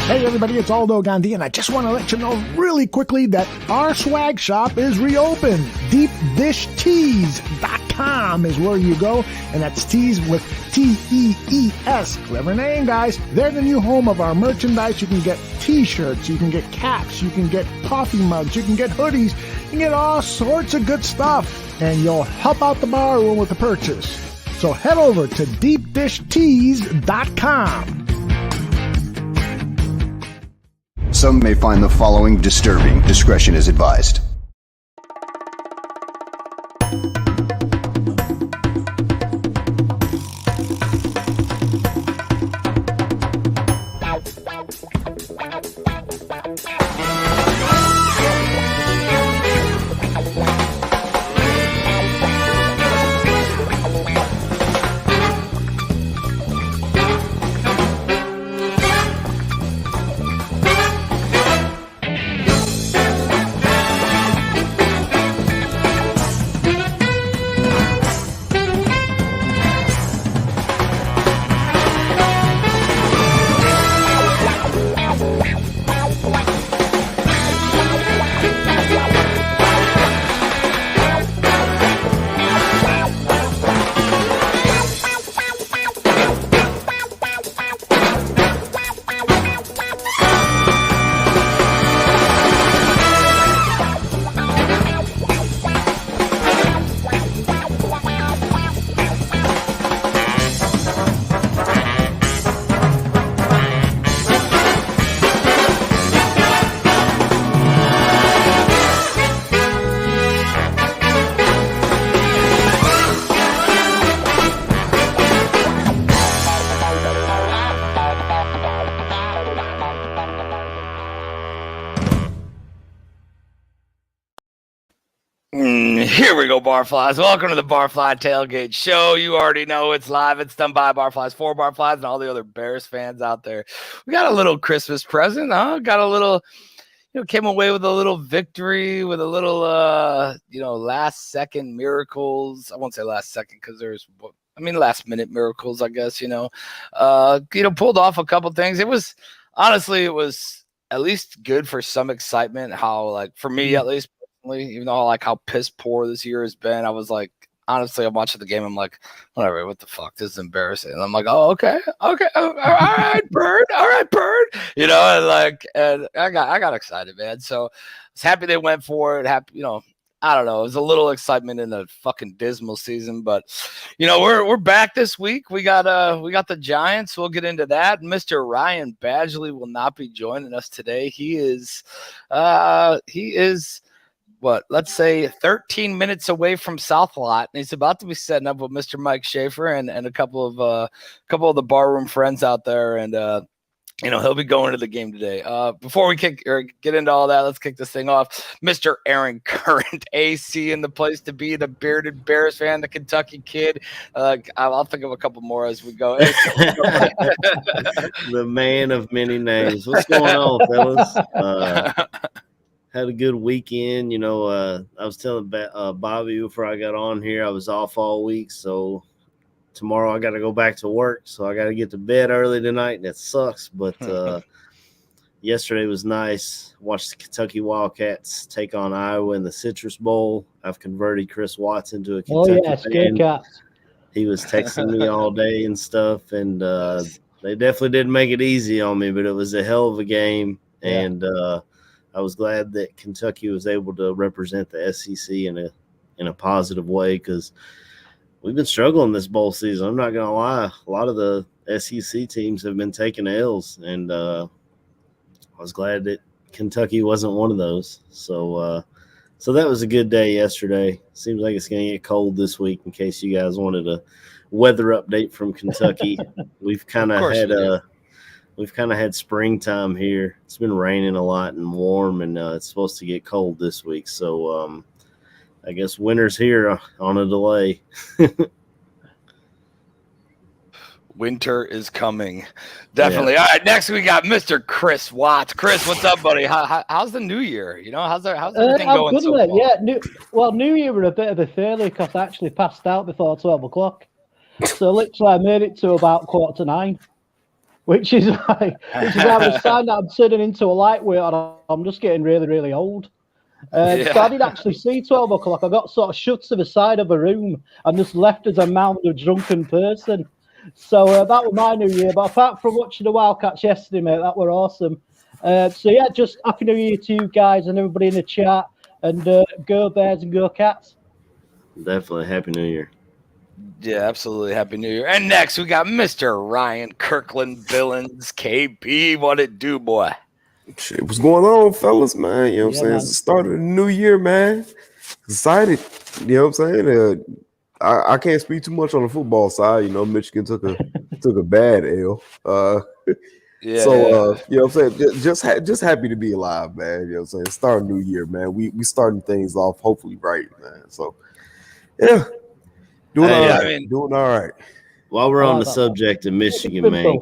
Hey everybody, it's Aldo Gandhi, and I just want to let you know really quickly that our swag shop is reopened. DeepDishTees.com is where you go, and that's tees with T-E-E-S. Clever name, guys. They're the new home of our merchandise. You can get t-shirts, you can get caps, you can get coffee mugs, you can get hoodies, you can get all sorts of good stuff, and you'll help out the bar room with the purchase. So head over to DeepDishTees.com. Some may find the following disturbing. Discretion is advised. Here we go, Barflies. Welcome to the Barfly Tailgate Show. You already know it's live. It's done by Barflies, for Barflies, and all the other Bears fans out there. We got a little Christmas present, huh? Got a little, came away with a little victory, with a little, last second miracles. I won't say last second because last minute miracles, I guess, pulled off a couple things. It was at least good for some excitement. How, for me, at least, even though how piss poor this year has been, I was honestly, I'm watching the game. I'm like, whatever, what the fuck? This is embarrassing. And I'm like, oh, okay, all right, Bird. And I got excited, man. So I was happy they went for it. Happy, I don't know. It was a little excitement in a fucking dismal season, but we're back this week. We got the Giants. We'll get into that. Mr. Ryan Badgley will not be joining us today. He is let's say 13 minutes away from South Lot, and he's about to be setting up with Mr. Mike Schaefer and a couple of the barroom friends out there, and he'll be going to the game today. Before we get into all that, let's kick this thing off. Mr. Aaron Current, AC in the place to be, the bearded Bears fan, the Kentucky kid. I'll think of a couple more as we go. The man of many names. What's going on, fellas? Had a good weekend. I was telling Bobby before I got on here, I was off all week. So tomorrow I got to go back to work. So I got to get to bed early tonight, and it sucks. But yesterday was nice. Watched the Kentucky Wildcats take on Iowa in the Citrus Bowl. I've converted Chris Watts into a Kentucky fan. He was texting me all day and stuff. And they definitely didn't make it easy on me, but it was a hell of a game. Yeah. And I was glad that Kentucky was able to represent the SEC in a positive way, because we've been struggling this bowl season. I'm not going to lie. A lot of the SEC teams have been taking L's, and I was glad that Kentucky wasn't one of those. So that was a good day yesterday. Seems like it's going to get cold this week, in case you guys wanted a weather update from Kentucky. We've kind of had springtime here. It's been raining a lot and warm, and it's supposed to get cold this week. So I guess winter's here on a delay. Winter is coming. Definitely. Yeah. All right, next we got Mr. Chris Watts. Chris, what's up, buddy? How's the new year? How's everything going so far? Yeah, New Year were a bit of a failure because I actually passed out before 12 o'clock. So literally I made it to about 9:15. which is like, a sign that I'm turning into a lightweight and I'm just getting really, really old. So I didn't actually see 12 o'clock. I got sort of shoved to the side of a room and just left as a mound of drunken person. So that was my New Year. But apart from watching the Wildcats yesterday, mate, that were awesome. So yeah, just Happy New Year to you guys and everybody in the chat. And go Bears and go Cats. Definitely Happy New Year. Yeah, absolutely. Happy New Year. And next, we got Mr. Ryan Kirkland Billings. KP, what it do, boy? Shit, what's going on, fellas, man? You know what I'm saying? Man. It's the start of the new year, man. Excited. You know what I'm saying? I can't speak too much on the football side. You know, Michigan took a bad L. You know what I'm saying? Just happy to be alive, man. You know what I'm saying? Start a new year, man. We starting things off hopefully right, man. So yeah. Doing all right. While we're on the subject of Michigan, man,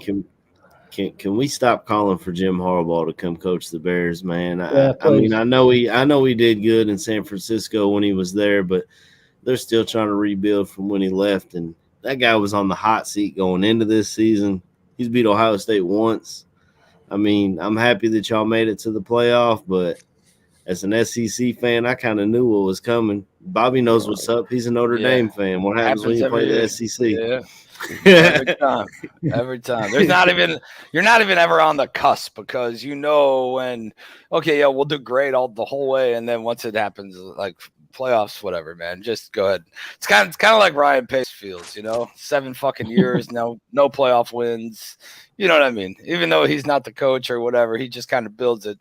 can we stop calling for Jim Harbaugh to come coach the Bears, man? I mean, I know he did good in San Francisco when he was there, but they're still trying to rebuild from when he left, and that guy was on the hot seat going into this season. He's beat Ohio State once. I mean, I'm happy that y'all made it to the playoff, but as an SEC fan, I kind of knew what was coming. Bobby knows what's up. He's a Notre Dame fan. What happens when you play the SEC? Yeah. Every time. You're not even ever on the cusp because you know when, okay, yeah, we'll do great the whole way, and then once it happens, like playoffs, whatever, man, just go ahead. It's kind of like Ryan Pace feels, 7 fucking years, no playoff wins. You know what I mean? Even though he's not the coach or whatever, he just kind of builds it.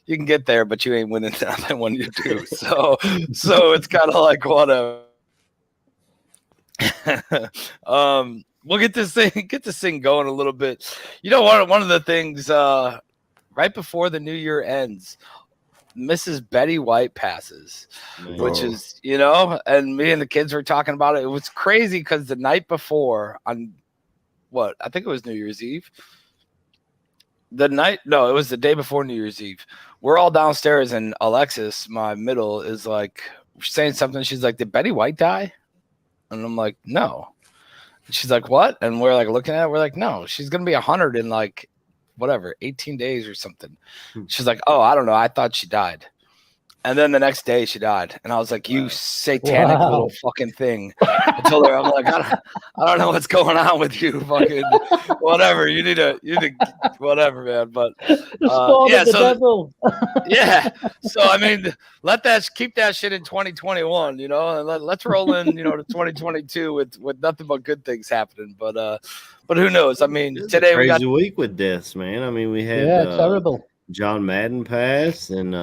You can get there, but you ain't winning nothing when you do. So it's kind of like whatever. We'll get this thing going a little bit. One of the things right before the new year ends, Mrs. Betty White passes, which is, and me and the kids were talking about it. It was crazy because the night before I think it was New Year's Eve. It was the day before New Year's Eve. We're all downstairs, and Alexis, my middle, is like saying something. She's like, "Did Betty White die?" And I'm like, "No." And she's like, "What?" And we're like looking at it. We're like, "No, she's gonna be 100 in like 18 days or something." She's like, "Oh, I don't know. I thought she died." And then the next day she died. And I was like, "You satanic little fucking thing." I told her, I'm like, I don't know what's going on with you. Fucking whatever. You need to whatever, man. But yeah. So I mean, keep that shit in 2021, and let's roll in, to 2022 with nothing but good things happening. But who knows? I mean, today we got a week with deaths, man. I mean, we had terrible. John Madden passed, and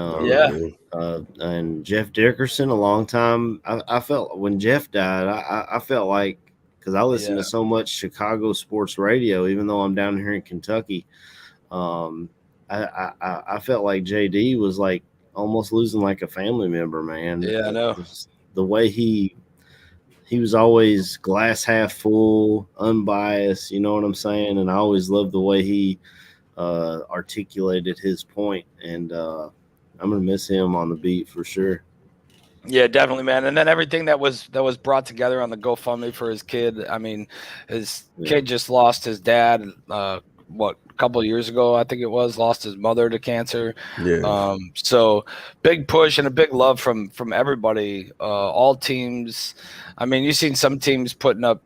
and Jeff Dickerson a long time. I felt when Jeff died, I felt like, because I listen to so much Chicago sports radio, even though I'm down here in Kentucky, I felt like JD was like almost losing like a family member, man. Yeah, I know. The way he was always glass half full, unbiased, you know what I'm saying? And I always loved the way he articulated his point, and I'm gonna miss him on the beat for sure. Yeah, definitely, man. And then everything that was brought together on the GoFundMe for his kid. I mean, his kid just lost his dad a couple of years ago, I think it was, lost his mother to cancer. Yeah. So big push and a big love from everybody, all teams. I mean, you've seen some teams putting up,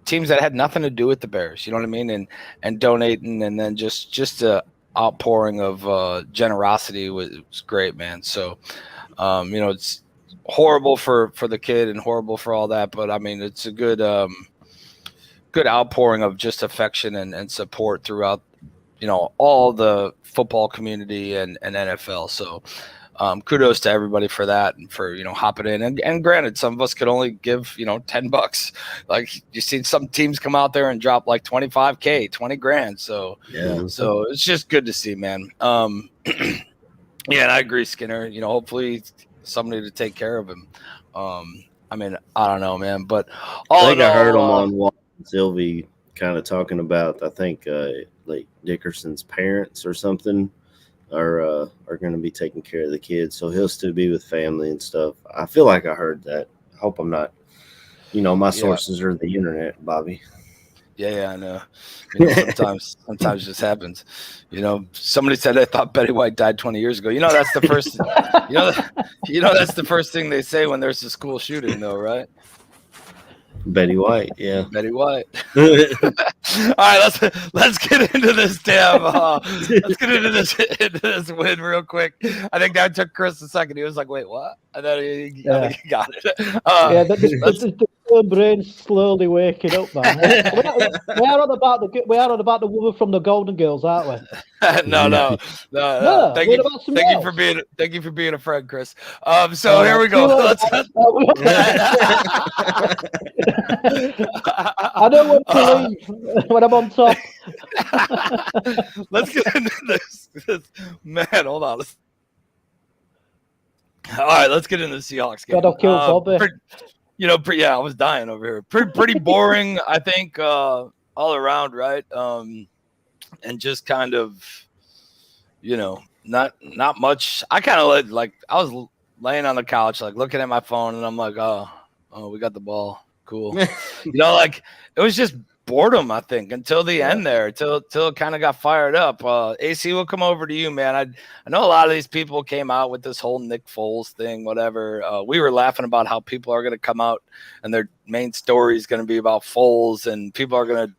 teams that had nothing to do with the Bears, you know what I mean, and donating, and then just a outpouring of generosity was great, man. So it's horrible for the kid and horrible for all that, but I mean, it's a good outpouring of just affection and support throughout all the football community and NFL. So kudos to everybody for that and for hopping in, and granted, some of us could only give $10. Like, you've seen some teams come out there and drop like $25K, $20,000. So so it's just good to see, man. Yeah, and I agree, Skinner. Hopefully somebody to take care of him. I mean, I don't know, man, but I heard him on Walter and Sylvie kind of talking about, I think like Dickerson's parents or something are going to be taking care of the kids, so he'll still be with family and stuff. I feel like I heard that. I hope I'm not, my sources are the internet, Bobby. Yeah, I know. Sometimes it just happens. Somebody said they thought Betty White died 20 years ago. That's the first. That's the first thing they say when there's a school shooting, though, right? Betty White, yeah. Betty White. All right, let's get into this damn. Let's get into this win real quick. I think that took Chris a second. He was like, "Wait, what?" And then he got it. The brain's slowly waking up, man. we are on about the woman from the Golden Girls, aren't we? No. Thank you for being a friend, Chris. So here we go. I know when to leave when I'm on top. Let's get into this. Man, hold on. All right, let's get into the Seahawks game. God, I'll kill Bobby. I was dying over here. Pretty boring, I think, all around, right? And just kind of, not much. I kind of like I was laying on the couch, like looking at my phone, and I'm like, oh, we got the ball, cool. Like it was just boredom, I think, until the end there, till it kind of got fired up. AC, will come over to you, man. I know a lot of these people came out with this whole Nick Foles thing, whatever. We were laughing about how people are going to come out and their main story is going to be about Foles, and people are going to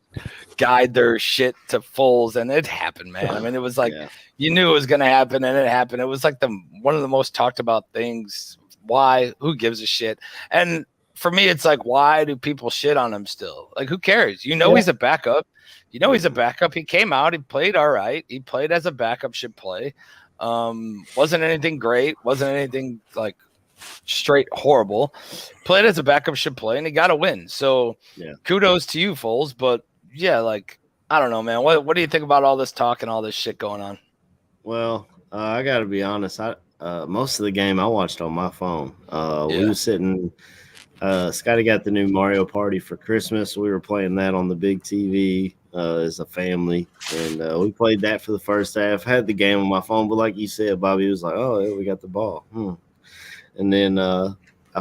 guide their shit to Foles, and it happened, man. I mean, it was like you knew it was going to happen, and it happened. It was like one of the most talked about things. Why? Who gives a shit? And for me, it's like, why do people shit on him still? Like, who cares? He's a backup. He's a backup. He came out. He played all right. He played as a backup should play. Wasn't anything great. Wasn't anything like straight horrible. Played as a backup should play, and he got a win. So kudos to you, Foles. But, I don't know, man. What do you think about all this talk and all this shit going on? Well, I got to be honest. Most of the game I watched on my phone. We were sitting – Scotty got the new Mario Party for Christmas. We were playing that on the big TV as a family, and we played that for the first half. Had the game on my phone, but like you said, Bobby was like, "Oh, yeah, we got the ball." And then I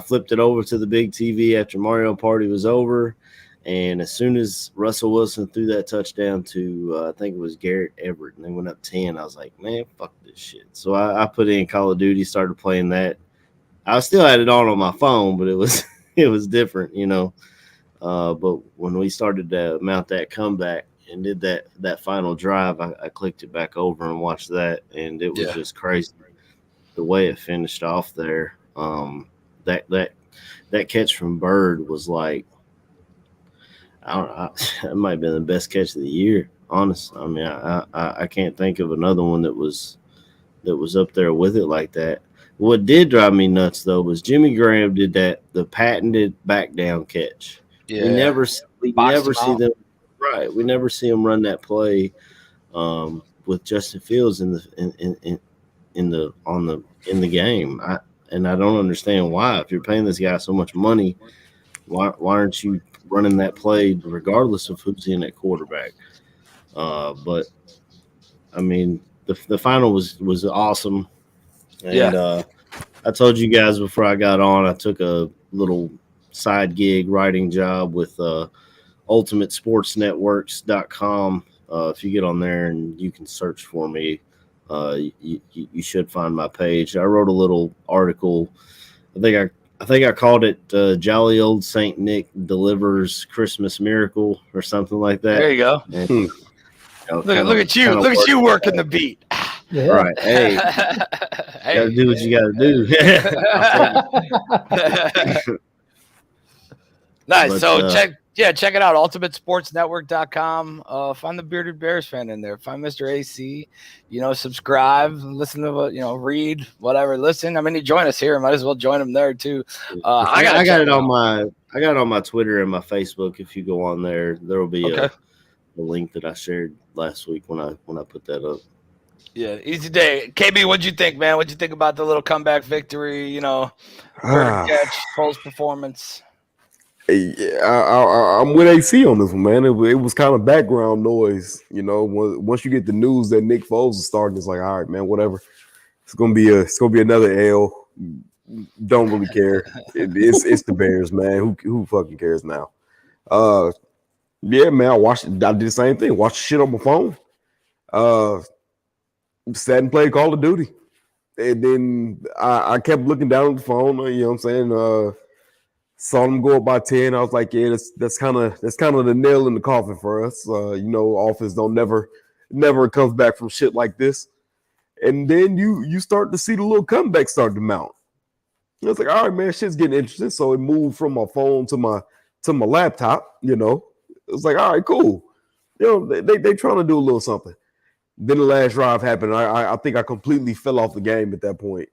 flipped it over to the big TV after Mario Party was over, and as soon as Russell Wilson threw that touchdown to I think it was Garrett Everett, and they went up 10, I was like, "Man, fuck this shit." So I put in Call of Duty, started playing that. I still had it on my phone, but it was different, but when we started to mount that comeback and did that final drive, I clicked it back over and watched that, and it was just crazy the way it finished off there. That catch from Bird was like, I don't know, it might have been the best catch of the year, honestly. I mean, I can't think of another one that was up there with it like that. What did drive me nuts, though, was Jimmy Graham did the patented back down catch. Yeah. We never see them. Right. We never see them run that play with Justin Fields in the game. I don't understand why. If you're paying this guy so much money, why aren't you running that play regardless of who's in at quarterback? But I mean, the final was awesome. And I told you guys before I got on, I took a little side gig writing job with ultimatesportsnetworks.com. If you get on there and you can search for me, you should find my page. I wrote a little article. I think I called it Jolly Old Saint Nick Delivers Christmas Miracle or something like that. There you go. And, look at you. Look at you working the beat. Yeah. Right. Hey, gotta do what you gotta do. Nice. But, so check it out. UltimateSportsNetwork.com. Find the Bearded Bears fan in there. Find Mr. AC. Subscribe, listen to read, whatever. Listen. I mean, you join us here. Might as well join them there too. I got it on my Twitter and my Facebook. If you go on there, there will be a link that I shared last week when I put that up. Yeah, easy day. KB, what'd you think, man? What'd you think about the little comeback victory? Catch, Foles' performance. I'm with AC on this one, man. It was kind of background noise, Once you get the news that Nick Foles is starting, it's like, all right, man, whatever. It's gonna be another L. Don't really care. It's the Bears, man. Who fucking cares now? Yeah, man. I did the same thing. Watched shit on my phone. Sat and played Call of Duty. And then I kept looking down at the phone, you know what I'm saying? Saw them go up by 10. I was like, yeah, that's kind of the nail in the coffin for us. Offense don't never comes back from shit like this. And then you start to see the little comeback start to mount. I was like, all right, man, shit's getting interesting. So it moved from my phone to my laptop, It was like, all right, cool. They trying to do a little something. Then the last drive happened. I think I completely fell off the game at that point.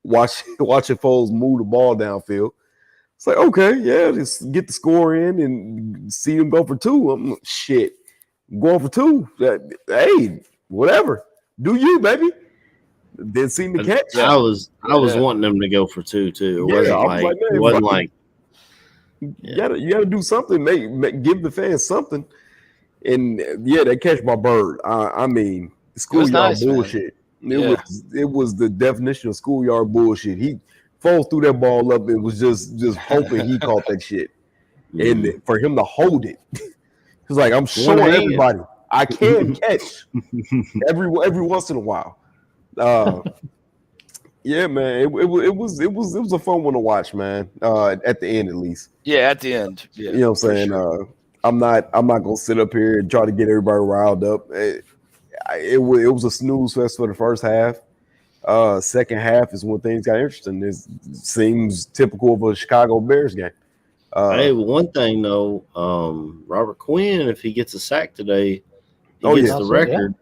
Watching Foles move the ball downfield. It's like, okay, yeah, just get the score in and see him go for two. I'm like, shit, going for two. Hey, whatever. Do you, baby? Didn't seem to catch. I was wanting them to go for two too. It wasn't like you gotta do something. Give the fans something. And they catch my bird. I mean, schoolyard bullshit. It was the definition of schoolyard bullshit. He Foles threw that ball up and was just hoping he caught that shit. And for him to hold it, he's like, I'm showing everybody I can catch every once in a while. Yeah, man, it was a fun one to watch, man. At the end, at least. Yeah, at the end. Yeah, you know what I'm saying. Sure. I'm not gonna sit up here and try to get everybody riled up. It was a snooze fest for the first half. Second half is when things got interesting. It seems typical of a Chicago Bears game. Hey, one thing though, Robert Quinn, if he gets a sack today, he gets the record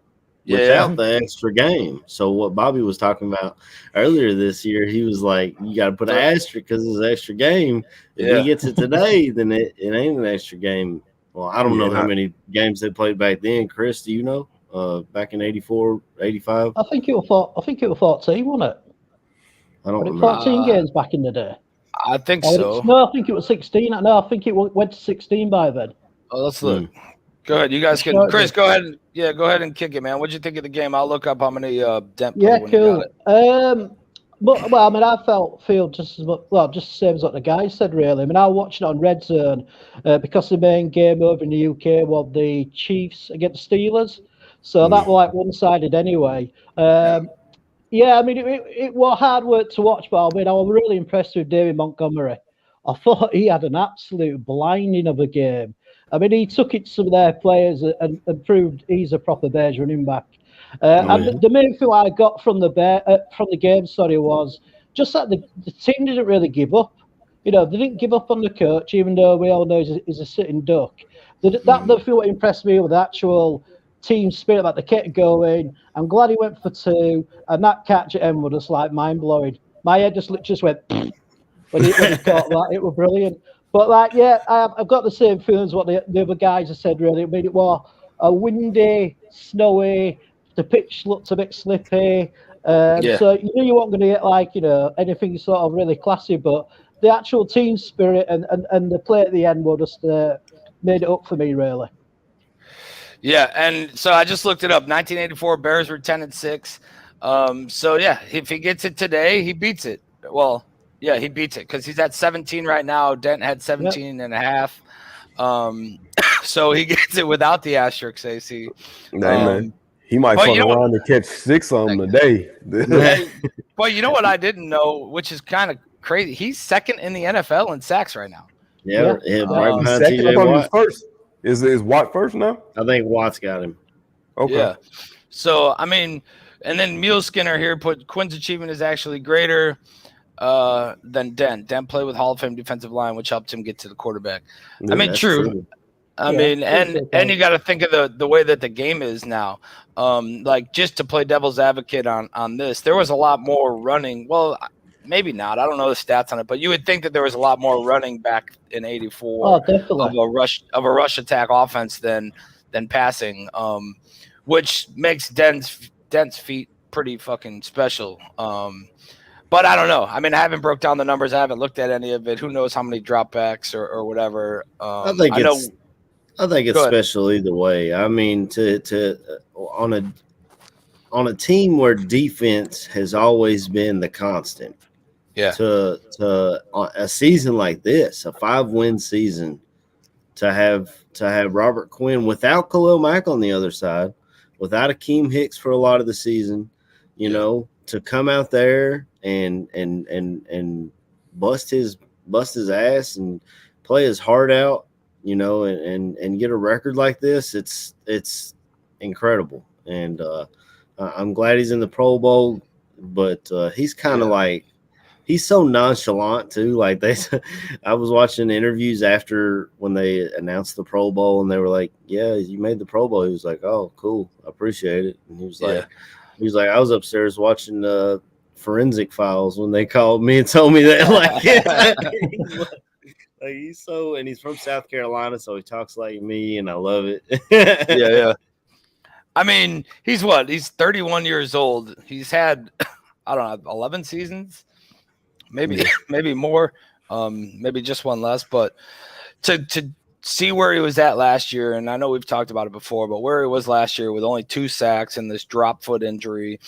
without the extra game. So what Bobby was talking about earlier this year, he was like, you got to put an asterisk because it's an extra game. If he gets it today, then it ain't an extra game. Well, I don't know how many games they played back then. Chris, do you know? Back in 84, 85? I think it was 14, wasn't it? I don't remember. 14 games back in the day. I think so. No, I think it was 16. No, I think it went to 16 by then. Oh, let's look. Go ahead. You guys can. Chris, go ahead. Go ahead and kick it, man. What'd you think of the game? I'll look up how many Dent played when cool. you got it. But I mean, I feel just as much. Well, just the same as what the guy said, really. I mean, I watched it on Red Zone because the main game over in the UK was the Chiefs against Steelers, so that was like one-sided anyway. I mean, it was hard work to watch, but I mean, I was really impressed with David Montgomery. I thought he had an absolute blinding of a game. I mean, he took it to some of their players and proved he's a proper Bears running back. And the main thing I got from the game, was just that the team didn't really give up. They didn't give up on the coach, even though we all know he's a sitting duck. The thing what impressed me with the actual team spirit, like the kit going. I'm glad he went for two, and that catch at end was just like mind blowing. My head just went when he caught that. It was brilliant. But I've got the same feelings what the other guys have said. Really, I mean, it was a windy, snowy. The pitch looked a bit slippy, so you weren't going to get anything sort of really classy. But the actual team spirit and the play at the end were just made it up for me, really. Yeah, and so I just looked it up. 1984 Bears were 10-6. If he gets it today, he beats it. Well, yeah, he beats it because he's at 17 right now. Dent had 17 and a half. So he gets it without the asterisk, AC. Man. He might fuck around and catch 6 on him today. But you know what I didn't know, which is kind of crazy. He's second in the NFL in sacks right now. Right behind second. I thought he was first. Is Watt first now? I think Watt's got him. Okay. Yeah. So I mean, and then Mule Skinner here put Quinn's achievement is actually greater than Dent. Dent played with Hall of Fame defensive line, which helped him get to the quarterback. I mean, true. I mean, and you got to think of the way that the game is now. Just to play devil's advocate on this, there was a lot more running. Well, maybe not. I don't know the stats on it, but you would think that there was a lot more running back in '84 of a rush attack offense than passing, which makes Dent's feet pretty fucking special. But I don't know. I mean, I haven't broke down the numbers. I haven't looked at any of it. Who knows how many dropbacks or whatever. I think it's special either way. I mean, on a team where defense has always been the constant. Yeah. To a season like this, a 5-win season, to have Robert Quinn without Khalil Mack on the other side, without Akeem Hicks for a lot of the season, you know, to come out there and bust his ass and play his heart out, you know, and get a record like this. It's incredible. And I'm glad he's in the Pro Bowl, but he's kind of like, he's so nonchalant too. Like I was watching interviews after when they announced the Pro Bowl, and they were like, "Yeah, you made the Pro Bowl." He was like, "Oh, cool, I appreciate it." And he was like, "I was upstairs watching Forensic Files when they called me and told me that." Like he's so, and he's from South Carolina, so he talks like me, and I love it. Yeah. I mean, he's 31 years old. He's had, I don't know, 11 seasons, maybe more, maybe just one less. But to see where he was at last year, and I know we've talked about it before, but where he was last year with only 2 sacks and this drop foot injury,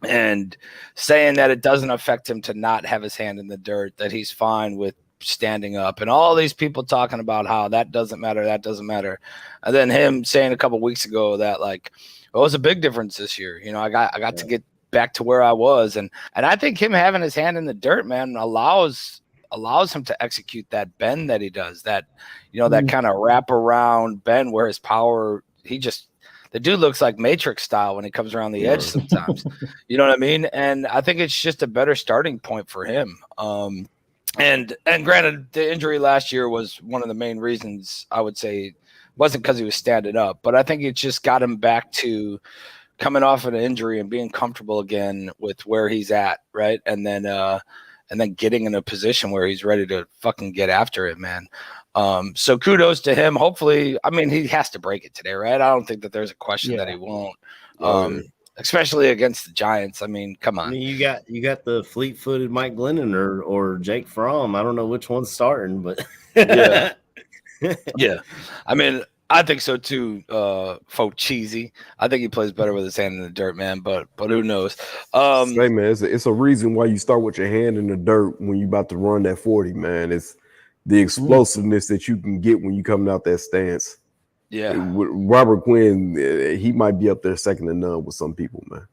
and saying that it doesn't affect him to not have his hand in the dirt, that he's fine with standing up, and all these people talking about how that doesn't matter, and then him saying a couple weeks ago that like it was a big difference this year. You know, I got to get back to where I was, and I think him having his hand in the dirt, man, allows him to execute that bend that he does, that, you know, that kind of wrap around bend where his power, the dude looks like Matrix style when he comes around the edge sometimes. You know what I mean? And I think it's just a better starting point for him. And granted, the injury last year was one of the main reasons. I would say wasn't because he was standing up, but I think it just got him back to coming off of an injury and being comfortable again with where he's at, right? And then getting in a position where he's ready to fucking get after it, man. So kudos to him. Hopefully, I mean, he has to break it today, right? I don't think that there's a question that he won't. Especially against the Giants. I mean, come on. I mean, you got the fleet-footed Mike Glennon or Jake Fromm. I don't know which one's starting, but yeah. I mean, I think so too. Folk cheesy. I think he plays better with his hand in the dirt, man. But who knows? Hey man, it's a reason why you start with your hand in the dirt when you about to run that 40, man. It's the explosiveness that you can get when you coming out that stance. Yeah, with Robert Quinn, he might be up there second to none with some people, man.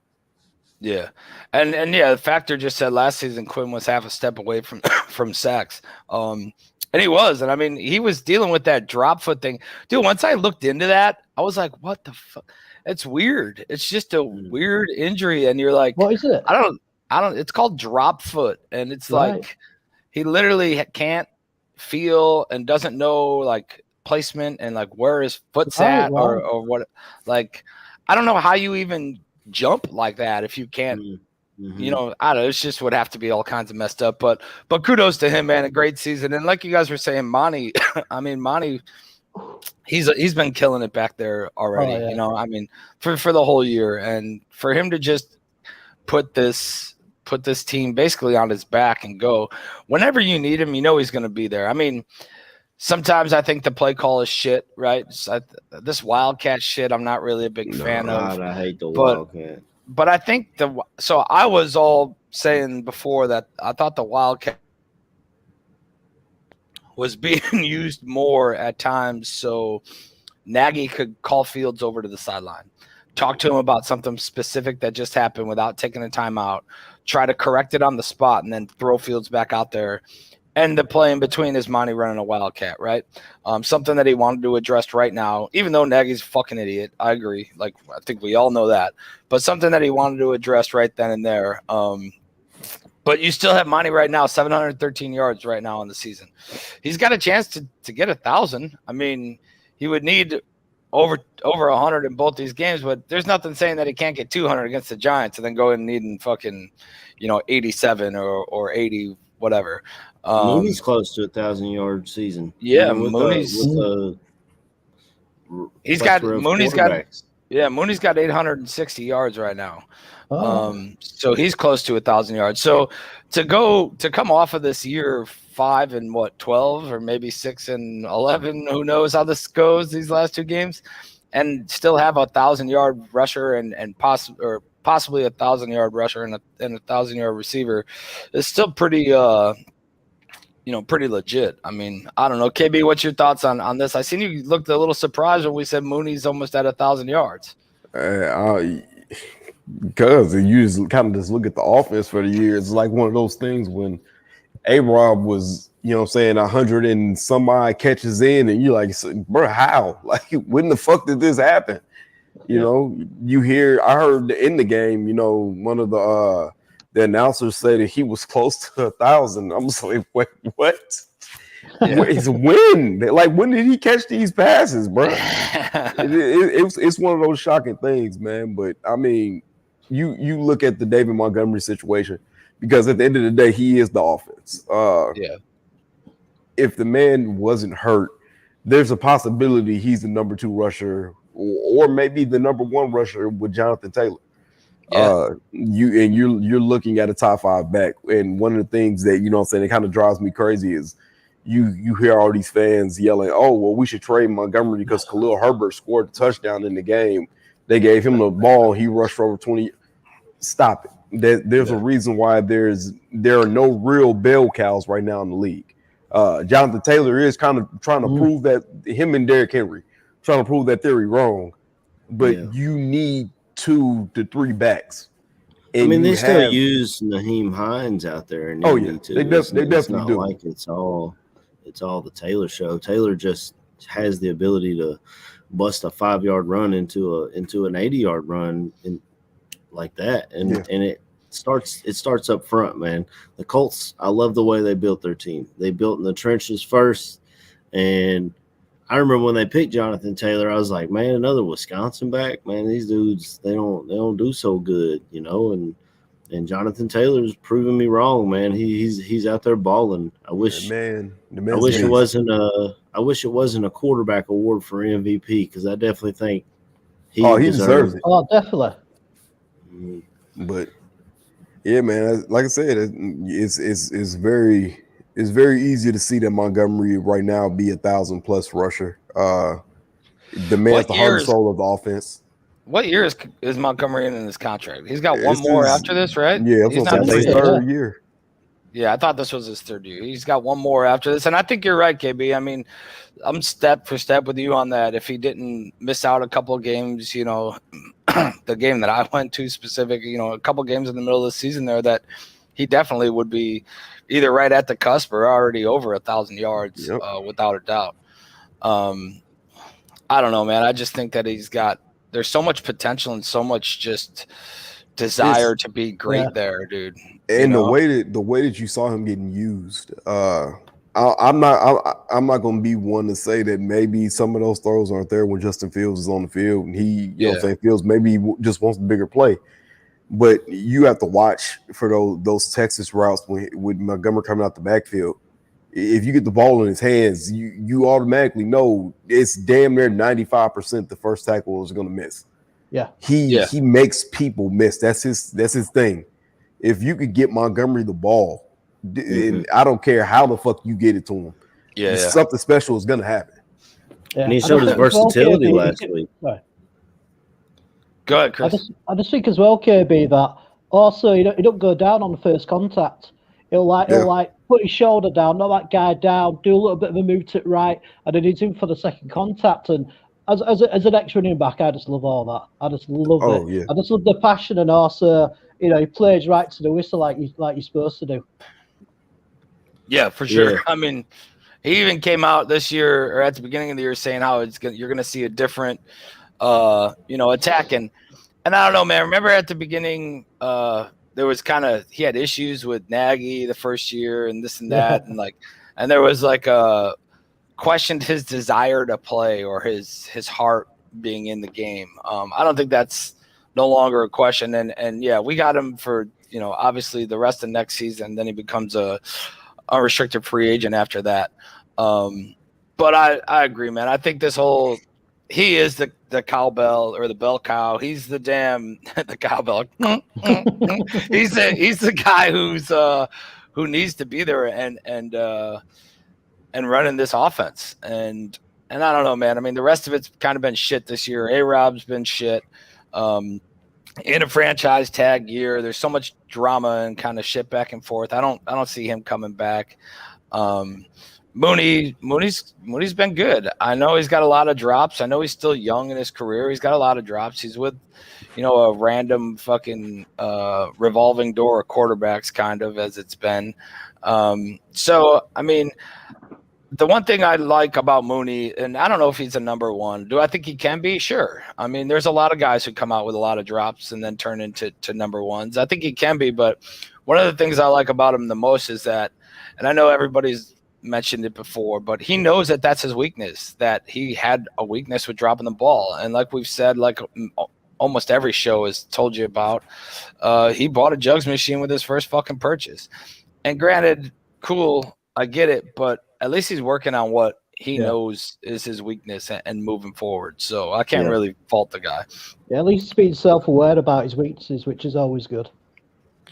Yeah, and the Factor just said last season Quinn was half a step away from sacks, and he was, and I mean he was dealing with that drop foot thing, dude. Once I looked into that, I was like, what the fuck? It's weird. It's just a weird injury, and you're like, what is it? I don't. It's called drop foot, and it's like he literally can't feel and doesn't know like placement and like where his foot's at or what. Like I don't know how you even jump like that if you can't. You know, I don't know. It's just would have to be all kinds of messed up. But kudos to him, man. A great season, and like you guys were saying, Monty. I mean, Monty. He's been killing it back there already. You know, I mean, for the whole year, and for him to just put this team basically on his back and go whenever you need him, you know he's going to be there. I mean, sometimes I think the play call is shit, right? This Wildcat shit, I'm not really a big fan of. I hate the Wildcat. But I think so I was all saying before that I thought the Wildcat was being used more at times so Nagy could call Fields over to the sideline, talk to him about something specific that just happened without taking a timeout, try to correct it on the spot, and then throw Fields back out there. And the play in between is Monty running a Wildcat, right? Something that he wanted to address right now, even though Nagy's a fucking idiot. I agree. Like, I think we all know that. But something that he wanted to address right then and there. But you still have Monty right now, 713 yards right now in the season. He's got a chance to get 1,000. I mean, he would need over 100 in both these games, but there's nothing saying that he can't get 200 against the Giants and then go in needing fucking, 87 or 80, whatever. Mooney's close to 1,000-yard season. Yeah, Mooney's got 860 yards right now. So he's close to 1,000 yards. So to come off of this year 5 and 12 or maybe 6 and 11, who knows how this goes these last 2 games, and still have 1,000-yard rusher and possibly 1,000-yard rusher and a 1,000-yard receiver is still pretty pretty legit. I mean, I don't know. KB, what's your thoughts on this? I seen you looked a little surprised when we said Mooney's almost at 1,000 yards. Because you just kind of just look at the offense for the year. It's like one of those things when A-Rob was, 100 and some odd catches in, and you're like, bro, how? Like, when the fuck did this happen? I heard in the game, one of the announcers said that he was close to 1,000. I'm just like, wait, what? Yeah. When? Like, when did he catch these passes, bro? It's one of those shocking things, man. But I mean, you look at the David Montgomery situation, because at the end of the day, he is the offense. If the man wasn't hurt, there's a possibility he's the number 2 rusher, or maybe the number 1 rusher with Jonathan Taylor. Yeah. You're looking at a top 5 back, and one of the things that it kind of drives me crazy is you hear all these fans yelling, "Oh, well, we should trade Montgomery because Khalil Herbert scored a touchdown in the game. They gave him the ball, he rushed for over 20." Stop it. There's a reason why there are no real bell cows right now in the league. Jonathan Taylor is kind of trying to prove that him and Derrick Henry trying to prove that theory wrong, but you need 2 to 3 backs. I mean, they still use Naheem Hines out there, and they definitely do. Like it's all the Taylor show. Taylor just has the ability to bust a 5-yard run into an 80-yard run like that, and it starts up front, man. The Colts, I love the way they built their team. They built in the trenches first, and I remember when they picked Jonathan Taylor, I was like, man, another Wisconsin back, man. These dudes, they don't do so good, and Jonathan Taylor's proving me wrong, man. He's out there balling. I wish it wasn't a quarterback award for MVP, because I definitely think he deserves it. Oh, definitely. But yeah, man, like I said, it's very easy to see that Montgomery right now be 1,000+ rusher. The man's the heart and soul of the offense. What year is Montgomery in his contract? He's got one more after this, right? Yeah, it's his third year. Yeah, I thought this was his third year. He's got one more after this, and I think you're right, KB. I mean, I'm step for step with you on that. If he didn't miss out a couple of games, the game that I went to specific, a couple of games in the middle of the season there, that he definitely would be either right at the cusp or already over 1,000 yards, without a doubt. I don't know, man. I just think that there's so much potential and so much just desire to be great there, dude. And the way that you saw him getting used, I'm not going to be one to say that maybe some of those throws aren't there when Justin Fields is on the field, and he, Fields maybe just wants a bigger play. But you have to watch for those Texas routes with Montgomery coming out the backfield. If you get the ball in his hands, you automatically know it's damn near 95% the first tackle is going to miss. Yeah, he makes people miss. That's his thing. If you could get Montgomery the ball, and I don't care how the fuck you get it to him. Something special is going to happen. Yeah. And he showed his versatility last week. Sorry. Go ahead, Chris. I just think as well, KB, that also he don't go down on the first contact. He'll put his shoulder down, knock that guy down, do a little bit of a move to the right, and then he's in for the second contact. And as an ex running back, I just love all that. I just love it. Yeah. I just love the passion, and also he plays right to the whistle like you're supposed to do. Yeah, for sure. Yeah. I mean, he even came out this year or at the beginning of the year saying how you're going to see a different, attack. And I don't know, man. Remember at the beginning, there was he had issues with Nagy the first year and this and that, and there was questioned his desire to play or his heart being in the game. I don't think that's no longer a question. And yeah, we got him for obviously the rest of next season. Then he becomes a unrestricted free agent after that. But I agree, man. I think he is the cowbell or the bell cow. He's the the cowbell. he's the guy who needs to be there and running this offense. And I don't know, man. I mean, the rest of it's kind of been shit this year. A-Rob's been shit. In a franchise tag year, there's so much drama and kind of shit back and forth. I don't see him coming back. Mooney's been good. I know he's got a lot of drops. I know he's still young in his career. He's got a lot of drops. He's with, a random fucking revolving door of quarterbacks, kind of as it's been. So I mean, the one thing I like about Mooney, and I don't know if he's a number one. Do I think he can be? Sure. I mean, there's a lot of guys who come out with a lot of drops and then turn into number ones. I think he can be, but one of the things I like about him the most is that, and I know everybody's mentioned it before, but he knows that that's his weakness, that he had a weakness with dropping the ball. And like we've said, like almost every show has told you about, he bought a jugs machine with his first fucking purchase. And granted, cool, I get it, but at least he's working on what he knows is his weakness and moving forward. So I can't really fault the guy. Yeah, at least he's being self-aware about his weaknesses, which is always good.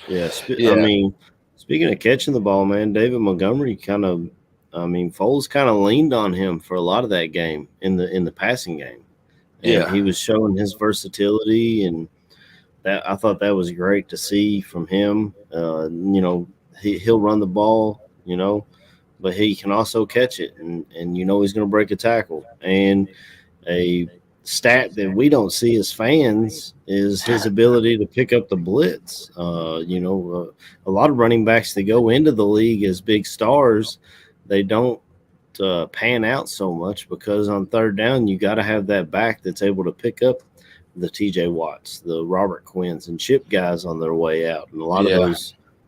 Yeah, I mean, speaking of catching the ball, man, David Montgomery Foles kind of leaned on him for a lot of that game in the passing game. And he was showing his versatility, and that I thought that was great to see from him. He'll run the ball, but he can also catch it, and he's going to break a tackle. And a stat that we don't see as fans is his ability to pick up the blitz. A lot of running backs that go into the league as big stars, they don't pan out so much because on third down you got to have that back that's able to pick up the TJ Watts, the Robert Quinns, and chip guys on their way out. And a lot of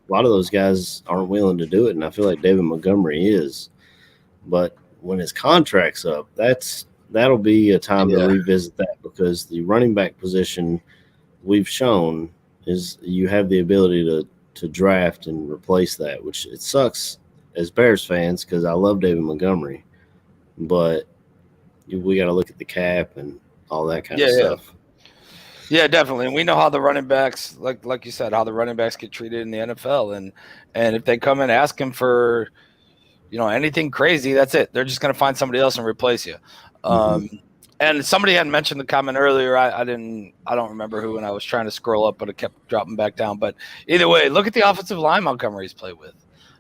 those guys aren't willing to do it, and I feel like David Montgomery is. But when his contract's up, that'll be a time to revisit that, because the running back position we've shown is you have the ability to draft and replace that, which it sucks as Bears fans because I love David Montgomery, but we got to look at the cap and all that kind of stuff. Yeah, definitely. And we know how the running backs, like you said, how the running backs get treated in the NFL. And if they come in asking for, anything crazy, that's it. They're just going to find somebody else and replace you. And somebody had mentioned the comment earlier. I don't remember who, and I was trying to scroll up, but it kept dropping back down. But either way, look at the offensive line Montgomery's played with.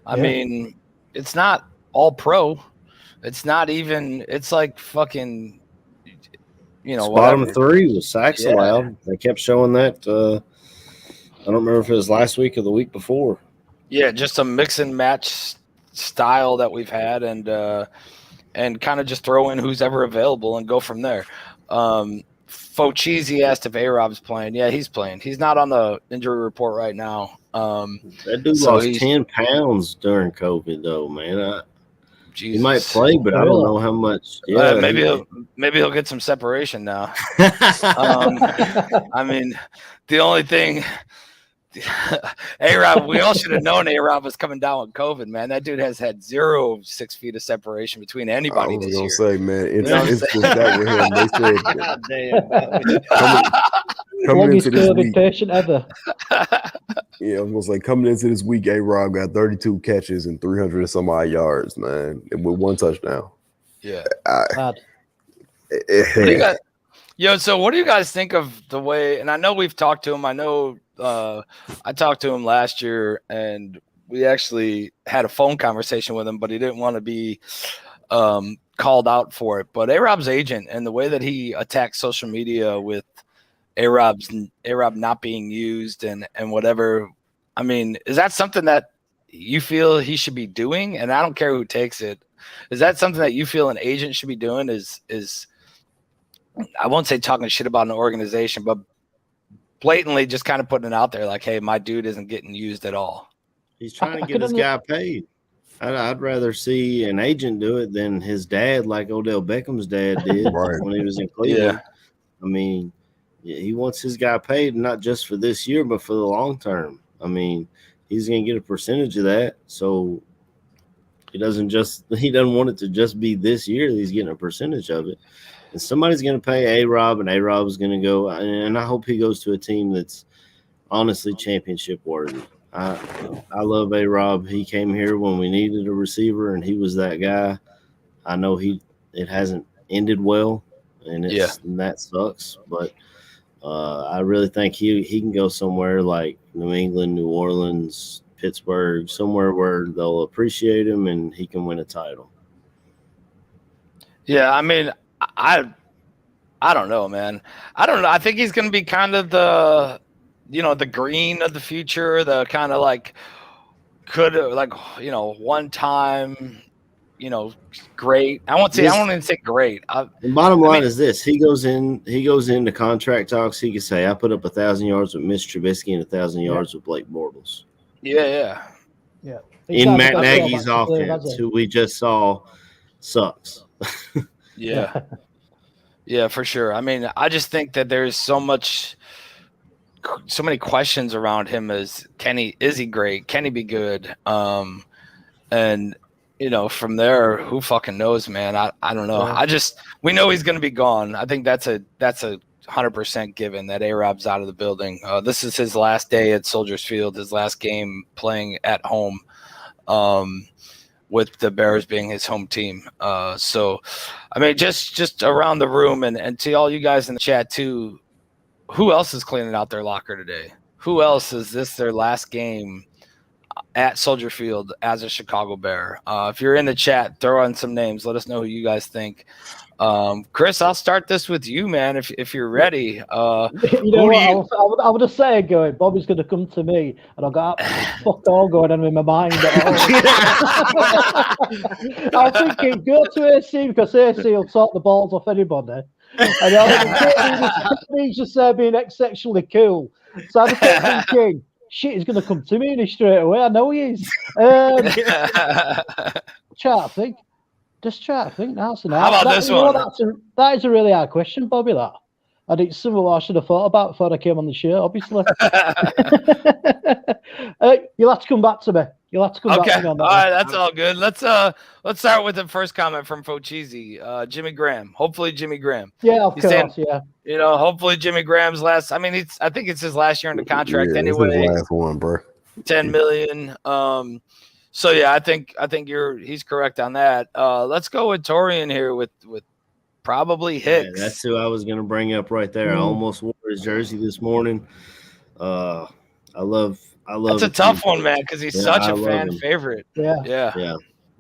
I mean, it's not all pro. It's not even, it's like fucking, bottom three with sacks allowed. They kept showing that. I don't remember if it was last week or the week before. Yeah, just a mix and match style that we've had, and kind of just throw in who's ever available and go from there. Focheezy asked if A-Rob's playing. Yeah, he's playing. He's not on the injury report right now. That dude lost 10 pounds during COVID, though, man. He might play, but I don't know how much. Yeah, maybe he'll get some separation now. I mean, the only thing, A-Rob, we all should have known A-Rob was coming down with COVID, man. That dude has had 6 feet of separation between anybody this year. I was going to say, man, it's just that with him. They said, coming into this week, patient ever. Yeah, I was like, coming into this week, A-Rob got 32 catches and 300 and some odd yards, man, with 1 touchdown. Yeah. So what do you guys think of the way, and I know we've talked to him, I know I talked to him last year, and we actually had a phone conversation with him, but he didn't want to be called out for it. But A-Rob's agent and the way that he attacks social media with A-Rob not being used and whatever, I mean, is that something that you feel he should be doing? And I don't care who takes it. Is that something that you feel an agent should be doing? Is I won't say talking shit about an organization, but blatantly just kind of putting it out there like, hey, my dude isn't getting used at all. He's trying to get his guy paid. I'd rather see an agent do it than his dad, like Odell Beckham's dad did when he was in Cleveland. I mean, he wants his guy paid, not just for this year, but for the long term. I mean, he's going to get a percentage of that. So he doesn't want it to just be this year. He's getting a percentage of it. And somebody's going to pay A-Rob, and A-Rob is going to go. And I hope he goes to a team that's honestly championship worthy. I love A-Rob. He came here when we needed a receiver, and he was that guy. I know it hasn't ended well, and that sucks. But I really think he can go somewhere like New England, New Orleans, Pittsburgh, somewhere where they'll appreciate him and he can win a title. Yeah, I mean, I don't know, man. I don't know. I think he's going to be kind of the, the Green of the future, the kind of like one time, great. I won't even say great. The bottom line is this: he goes into contract talks. He can say, "I put up 1,000 yards with Mitch Trubisky and 1,000 yards with Blake Bortles." Yeah. In Matt Nagy's offense, who we just saw sucks. Yeah. Yeah, for sure. I mean, I just think that there's so many questions around him. Is he great? Can he be good? And from there, who fucking knows, man? I don't know. Yeah. We know he's going to be gone. I think that's a 100% given that A-Rob's out of the building. This is his last day at Soldiers Field, his last game playing at home, with the Bears being his home team. So, I mean, just around the room and to all you guys in the chat too, who else is cleaning out their locker today? Who else is this their last game at Soldier Field as a Chicago Bear? If you're in the chat, throw on some names. Let us know who you guys think. Chris, I'll start this with you, man. If you're ready. I would have said, Bobby's going to come to me, and I got fuck all going on in my mind. I'm thinking, go to AC because AC will talk the balls off anybody. And he's just being exceptionally cool. So I just kept thinking, shit, he's going to come to me straight away. I know he is. Just try to think. That's an How about this one? That is a really hard question, Bobby. That. And it's something I should have thought about before I came on the show, obviously. You'll have to come back to me. Back to me on that. All right, that's all good. Let's start with the first comment from Focheezy. Jimmy Graham. Hopefully Jimmy Graham. Yeah, of course, yeah. Hopefully Jimmy Graham's last. I mean, I think it's his last year in the contract anyway. It's his last one, bro. $10 million. So yeah, I think he's correct on that. Let's go with Torian here with probably Hicks. Yeah, that's who I was going to bring up right there. I almost wore his jersey this morning. I love. That's a tough one, man, because he's such a fan favorite. Yeah.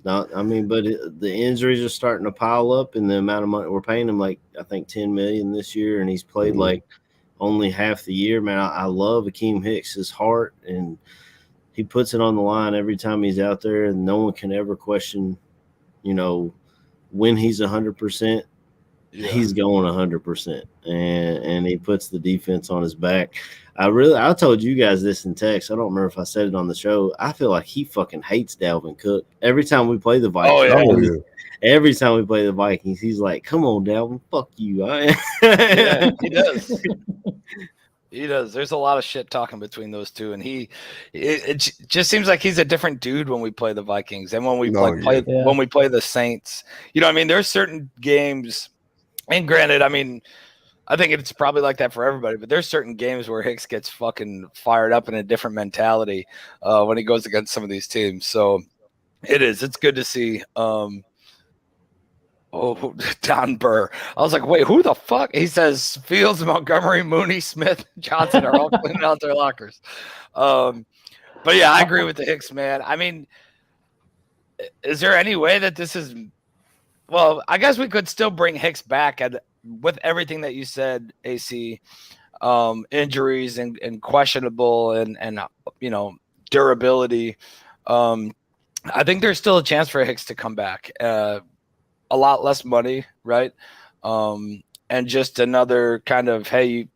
No, I mean, but the injuries are starting to pile up, and the amount of money we're paying him, like I think $10 million this year, and he's played like only half the year. Man, I love Akeem Hicks' heart, and he puts it on the line every time he's out there, and no one can ever question, when he's 100%. He's going 100%, and he puts the defense on his back. I told you guys this in text. I don't remember if I said it on the show. I feel like he fucking hates Dalvin Cook. Every time we play the Vikings, every time we play the Vikings, he's like, "Come on, Dalvin, fuck you." Yeah, he does. He does. There's a lot of shit talking between those two, and it just seems like he's a different dude when we play the Vikings and when we when we play the Saints. I mean, there's certain games. And granted, I mean, I think it's probably like that for everybody, but there's certain games where Hicks gets fucking fired up in a different mentality when he goes against some of these teams. So it's good to see. Don Burr. I was like, wait, who the fuck? He says Fields, Montgomery, Mooney, Smith, Johnson are all cleaning out their lockers. But yeah, I agree with the Hicks, man. I mean, is there any way that this is? Well, I guess we could still bring Hicks back with everything that you said, AC, injuries and questionable and durability. I think there's still a chance for Hicks to come back. A lot less money, right? And just another kind of, hey,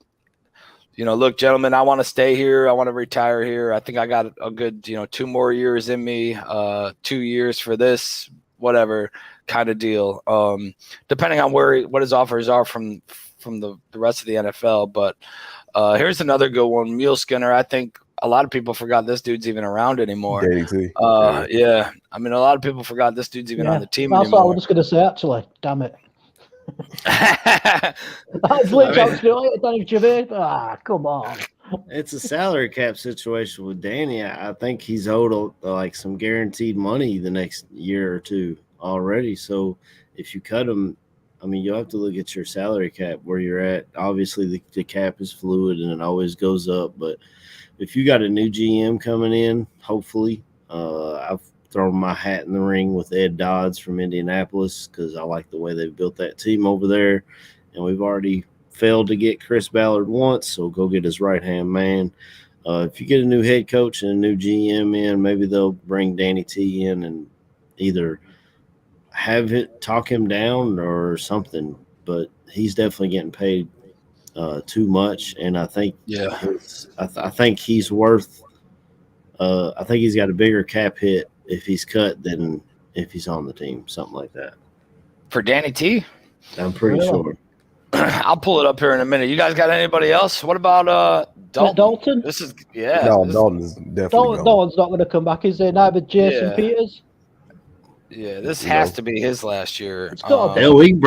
look, gentlemen, I want to stay here. I want to retire here. I think I got a good, 2 more years in me, 2 years for this, whatever kind of deal, depending on what his offers are from the rest of the NFL. But here's another good one, Mule Skinner. I think a lot of people forgot this dude's even around anymore. Yeah, I mean, a lot of people forgot this dude's even on the team That's anymore. what I was just going to say, actually. Damn it. Come on. It's a salary cap situation with Danny. I think he's owed like some guaranteed money the next year or two already. So if you cut him, I mean, you'll have to look at your salary cap where you're at. Obviously, the cap is fluid and it always goes up. But if you got a new GM coming in, hopefully, I've thrown my hat in the ring with Ed Dodds from Indianapolis because I like the way they've built that team over there. And we've already failed to get Chris Ballard once, so go get his right-hand man. If you get a new head coach and a new GM in, maybe they'll bring Danny T in and either have it talk him down or something. But he's definitely getting paid too much, and I think I think he's worth. I think he's got a bigger cap hit if he's cut than if he's on the team, something like that. For Danny T, I'm pretty sure. I'll pull it up here in a minute. You guys got anybody else? What about Dalton? Dalton? This is Dalton is definitely gone. Dalton's not going to come back, is there? Neither Jason Peters. Yeah, this has to be his last year. We can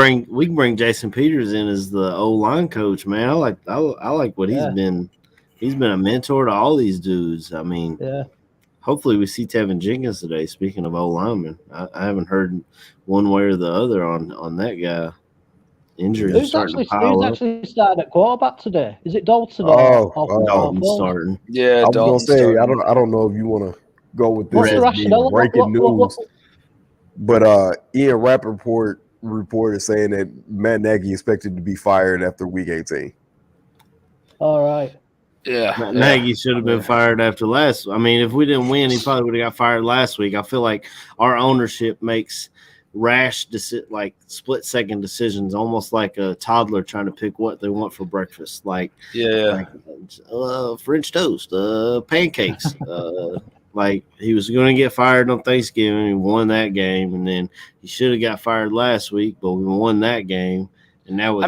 bring Jason Peters in as the O-line coach, man. I like what he's been. He's been a mentor to all these dudes. I mean, hopefully we see Tevin Jenkins today. Speaking of O-linemen, I haven't heard one way or the other on that guy. Injuries Who's starting to pile up. actually started at quarterback today? Is it Dalton? Dalton's starting. Yeah, I was gonna say I don't know if you want to go with this as being breaking news, but Ian Rappaport reported saying that Matt Nagy expected to be fired after Week 18. All right. Yeah, Nagy should have been fired after last. I mean, if we didn't win, he probably would have got fired last week. I feel like our ownership makes rash, like split-second decisions, almost like a toddler trying to pick what they want for breakfast. Like French toast, pancakes. Like he was going to get fired on Thanksgiving. He won that game, and then he should have got fired last week, but we won that game. And now,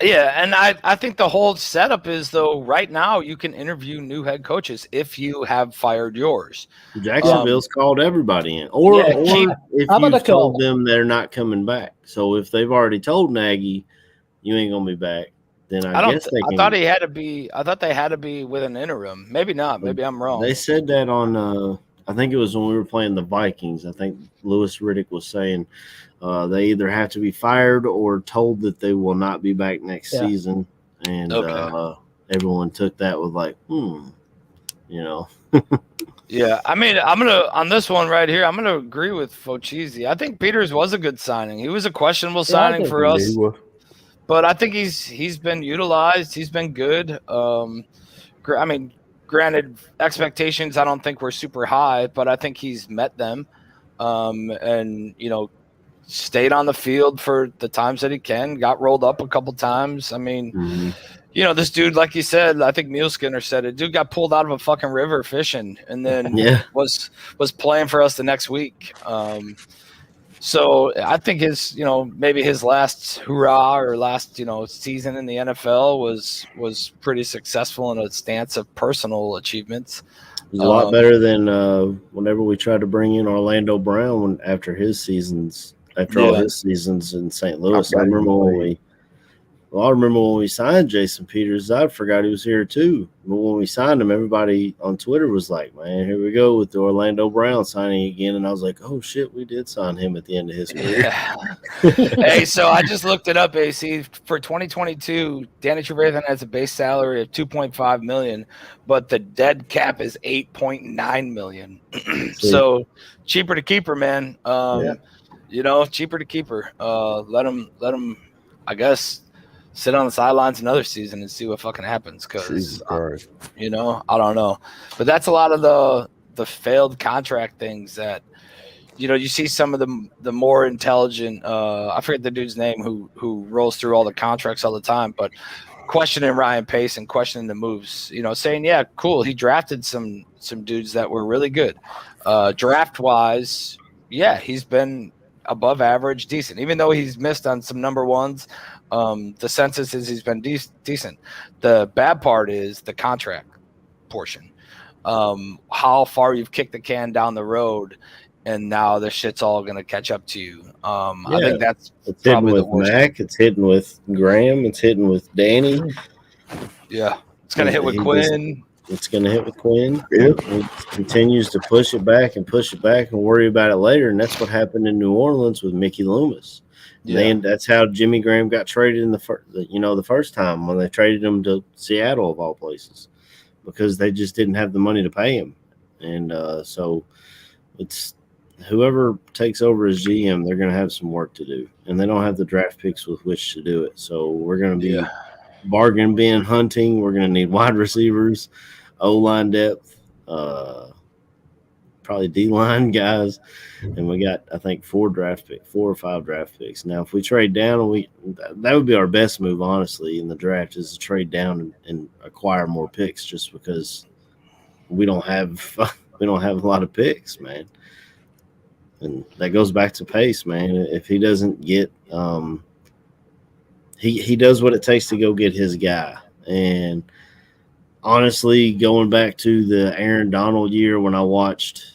and I think the whole setup is, though, right now you can interview new head coaches if you have fired yours. Jacksonville's called everybody in. Or if you've told them they're not coming back. So if they've already told Nagy you ain't going to be back, then I guess they can. I thought they had to be with an interim. Maybe not. Maybe I'm wrong. They said that on I think it was when we were playing the Vikings. I think Louis Riddick was saying they either have to be fired or told that they will not be back next season. And everyone took that with like, Yeah, I mean, on this one right here, I'm gonna agree with Fochese. I think Peters was a good signing. He was a questionable signing for us, but I think he's been utilized. He's been good. I mean, granted, expectations I don't think were super high, but I think he's met them, and stayed on the field for the times that he can. Got rolled up a couple times. I mean. This dude, like you said, I think Muleskinner said it. Dude got pulled out of a fucking river fishing, and then was playing for us the next week. So I think maybe his last hurrah or last season in the NFL was pretty successful in a stance of personal achievements. It was a lot better than whenever we tried to bring in Orlando Brown after all his seasons in St. Louis. I remember when we signed Jason Peters. I forgot he was here too. But when we signed him, everybody on Twitter was like, "Man, here we go with the Orlando Brown signing again." And I was like, "Oh shit, we did sign him at the end of his career." Yeah. Hey, so I just looked it up. AC for 2022, Danny Trevathan has a base salary of $2.5 million, but the dead cap is $8.9 million. So cheaper to keep her, man. Cheaper to keep her. Let him. I guess. Sit on the sidelines another season and see what fucking happens. Because I don't know, but that's a lot of the failed contract things that you see some of the more intelligent. I forget the dude's name who rolls through all the contracts all the time, but questioning Ryan Pace and questioning the moves. Saying cool, he drafted some dudes that were really good, draft wise. Yeah, he's been above average, decent, even though he's missed on some number ones. The census is he's been decent. The bad part is the contract portion. How far you've kicked the can down the road, and now the shit's all going to catch up to you. I think it's hitting with Mac. It's hitting with Graham. It's hitting with Danny. Yeah, it's going to hit with Quinn. It's going to hit with Quinn. Yeah. He continues to push it back and worry about it later. And that's what happened in New Orleans with Mickey Loomis. And that's how Jimmy Graham got traded in the first time when they traded him to Seattle of all places, because they just didn't have the money to pay him. And so it's whoever takes over as GM, they're going to have some work to do, and they don't have the draft picks with which to do it. So we're going to be bargain bin hunting. We're going to need wide receivers, O-line depth, probably D-line guys, and we got, I think, 4 or 5 draft picks. Now, if we trade down, that would be our best move, honestly, in the draft, is to trade down and acquire more picks, just because we don't have a lot of picks, man. And that goes back to Pace, man. If he doesn't get he does what it takes to go get his guy. And honestly, going back to the Aaron Donald year, when I watched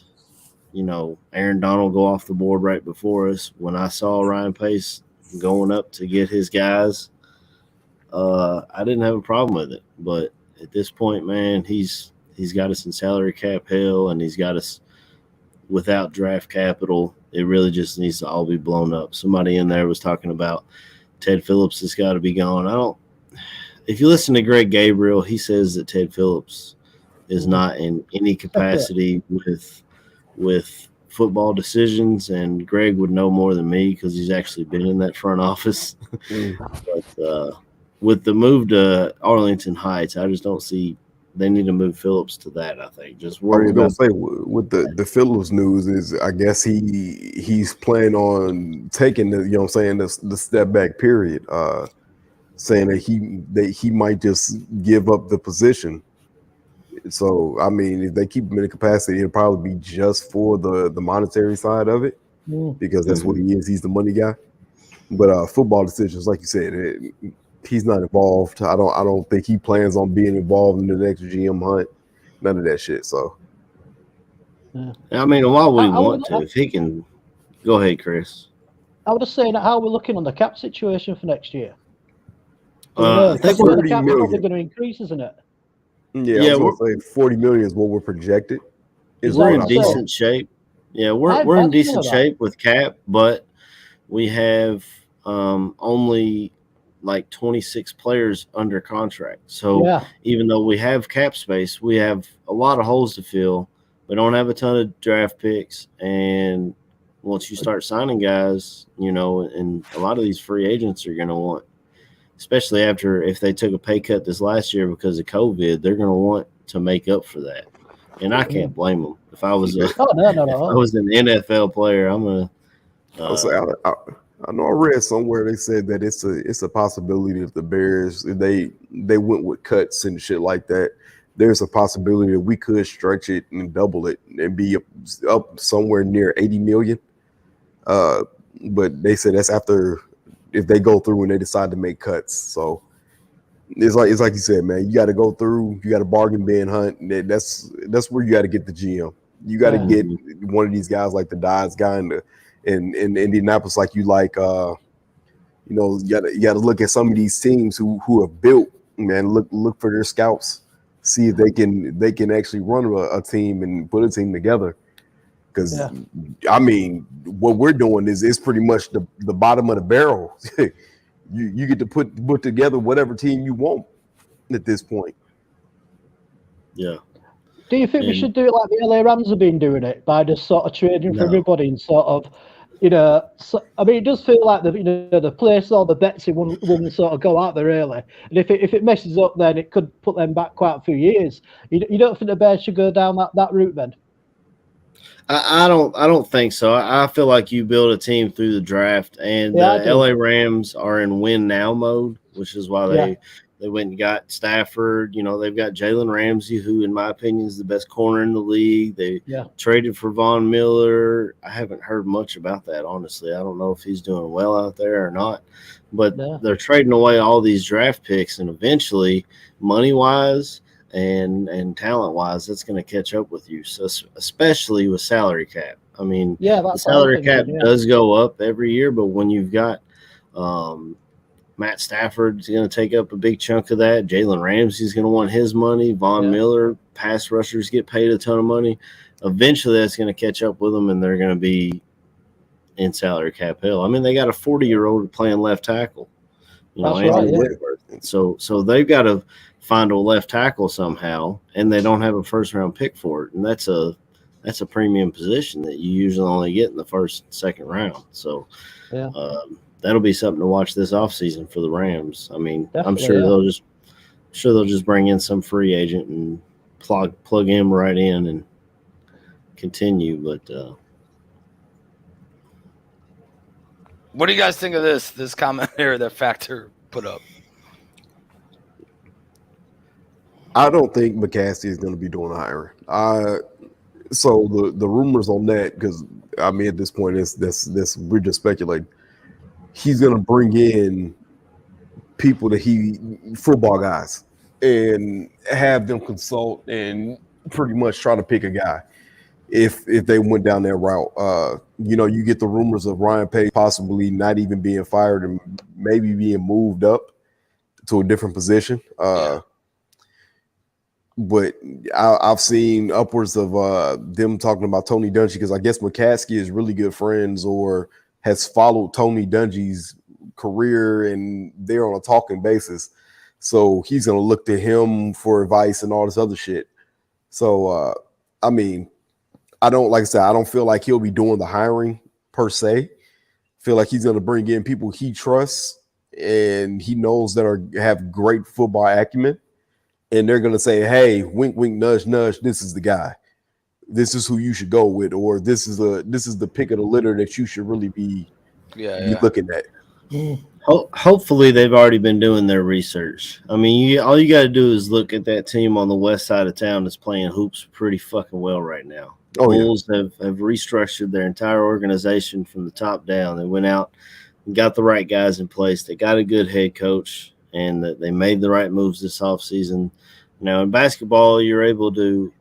Aaron Donald go off the board right before us, when I saw Ryan Pace going up to get his guys, I didn't have a problem with it. But at this point, man, he's got us in salary cap hell, and he's got us without draft capital. It really just needs to all be blown up. Somebody in there was talking about Ted Phillips has got to be gone. If you listen to Greg Gabriel, he says that Ted Phillips is not in any capacity with football decisions, and Greg would know more than me because he's actually been in that front office. But with the move to Arlington Heights, I just don't see they need to move Phillips to that. I think just worry about. Say with the Phillips news is, I guess he's planning on taking the step back period, saying that he might just give up the position. So I mean, if they keep him in capacity, it'll probably be just for the monetary side of it, because that's what he is. He's the money guy. But football decisions, like you said, he's not involved. I don't think he plans on being involved in the next GM hunt. None of that shit. So, I mean, why would he want to? If he can, go ahead, Chris. I was just saying, how we're looking on the cap situation for next year. I think the cap is probably going to increase, isn't it? Yeah, we're saying 40 million is what we're projected. We're in decent shape. Yeah, we're in decent shape with cap, but we have only like 26 players under contract. So even though we have cap space, we have a lot of holes to fill. We don't have a ton of draft picks. And once you start signing guys, and a lot of these free agents are going to want, especially if they took a pay cut this last year because of COVID, they're going to want to make up for that. And I can't blame them. If I was if I was an NFL player, I'm going to I know I read somewhere they said that it's a possibility if the Bears, if they went with cuts and shit like that, there's a possibility that we could stretch it and double it and be up somewhere near 80 million. But they said that's after if they go through and they decide to make cuts. So it's like you said, man, you got to go through, you got to bargain bin hunt. That's where you got to get the GM. You got to get one of these guys like the Dodds guy in Indianapolis, like you got to look at some of these teams who have built, man. Look for their scouts, see if they can actually run a team and put a team together. Because I mean, what we're doing is pretty much the bottom of the barrel. you get to put together whatever team you want at this point. Yeah. Do you think we should do it like the LA Rams have been doing it, by just sort of trading for everybody and sort of, I mean, it does feel like the place all the bets in wouldn't sort of go out there early, and if it messes up, then it could put them back quite a few years. You don't think the Bears should go down that route then? I don't think so. I feel like you build a team through the draft, and the LA Rams are in win now mode, which is why they went and got Stafford. They've got Jalen Ramsey, who in my opinion is the best corner in the league. They traded for Von Miller. I haven't heard much about that, honestly. I don't know if he's doing well out there or not, but they're trading away all these draft picks, and eventually, money-wise and talent-wise, that's going to catch up with you. So especially with salary cap. I mean, the salary cap does go up every year, but when you've got Matt Stafford's going to take up a big chunk of that. Jalen Ramsey's going to want his money. Von Miller, pass rushers get paid a ton of money. Eventually, that's going to catch up with them, and they're going to be in salary cap hell. I mean, they got a 40-year-old playing left tackle. That's right. Yeah. So they've got to find a left tackle somehow, and they don't have a first-round pick for it, and that's a premium position that you usually only get in the first, second round. So Yeah. That'll be something to watch this offseason for the Rams. I mean, Definitely, I'm sure they'll just bring in some free agent and plug him right in and continue. But what do you guys think of this comment here that Factor put up? I don't think McCaskey is going to be doing the hiring. So the rumors on that, because I mean at this point this we're just speculating. He's going to bring in people that football guys and have them consult and pretty much try to pick a guy if they went down that route. You get the rumors of Ryan Pace possibly not even being fired and maybe being moved up to a different position. But I've seen upwards of them talking about Tony Dungy, because I guess McCaskey is really good friends or has followed Tony Dungy's career, and they're on a talking basis. So he's going to look to him for advice and all this other shit. So, I mean, I don't feel like he'll be doing the hiring per se. I feel like he's going to bring in people he trusts and he knows that have great football acumen. And they're going to say, hey, wink, wink, nudge, nudge, this is the guy. This is who you should go with, or this is the pick of the litter that you should really be looking at. Hopefully they've already been doing their research. I mean, all you got to do is look at that team on the west side of town that's playing hoops pretty fucking well right now. The Bulls have restructured their entire organization from the top down. They went out and got the right guys in place. They got a good head coach, and that they made the right moves this offseason. Now, in basketball, you're able to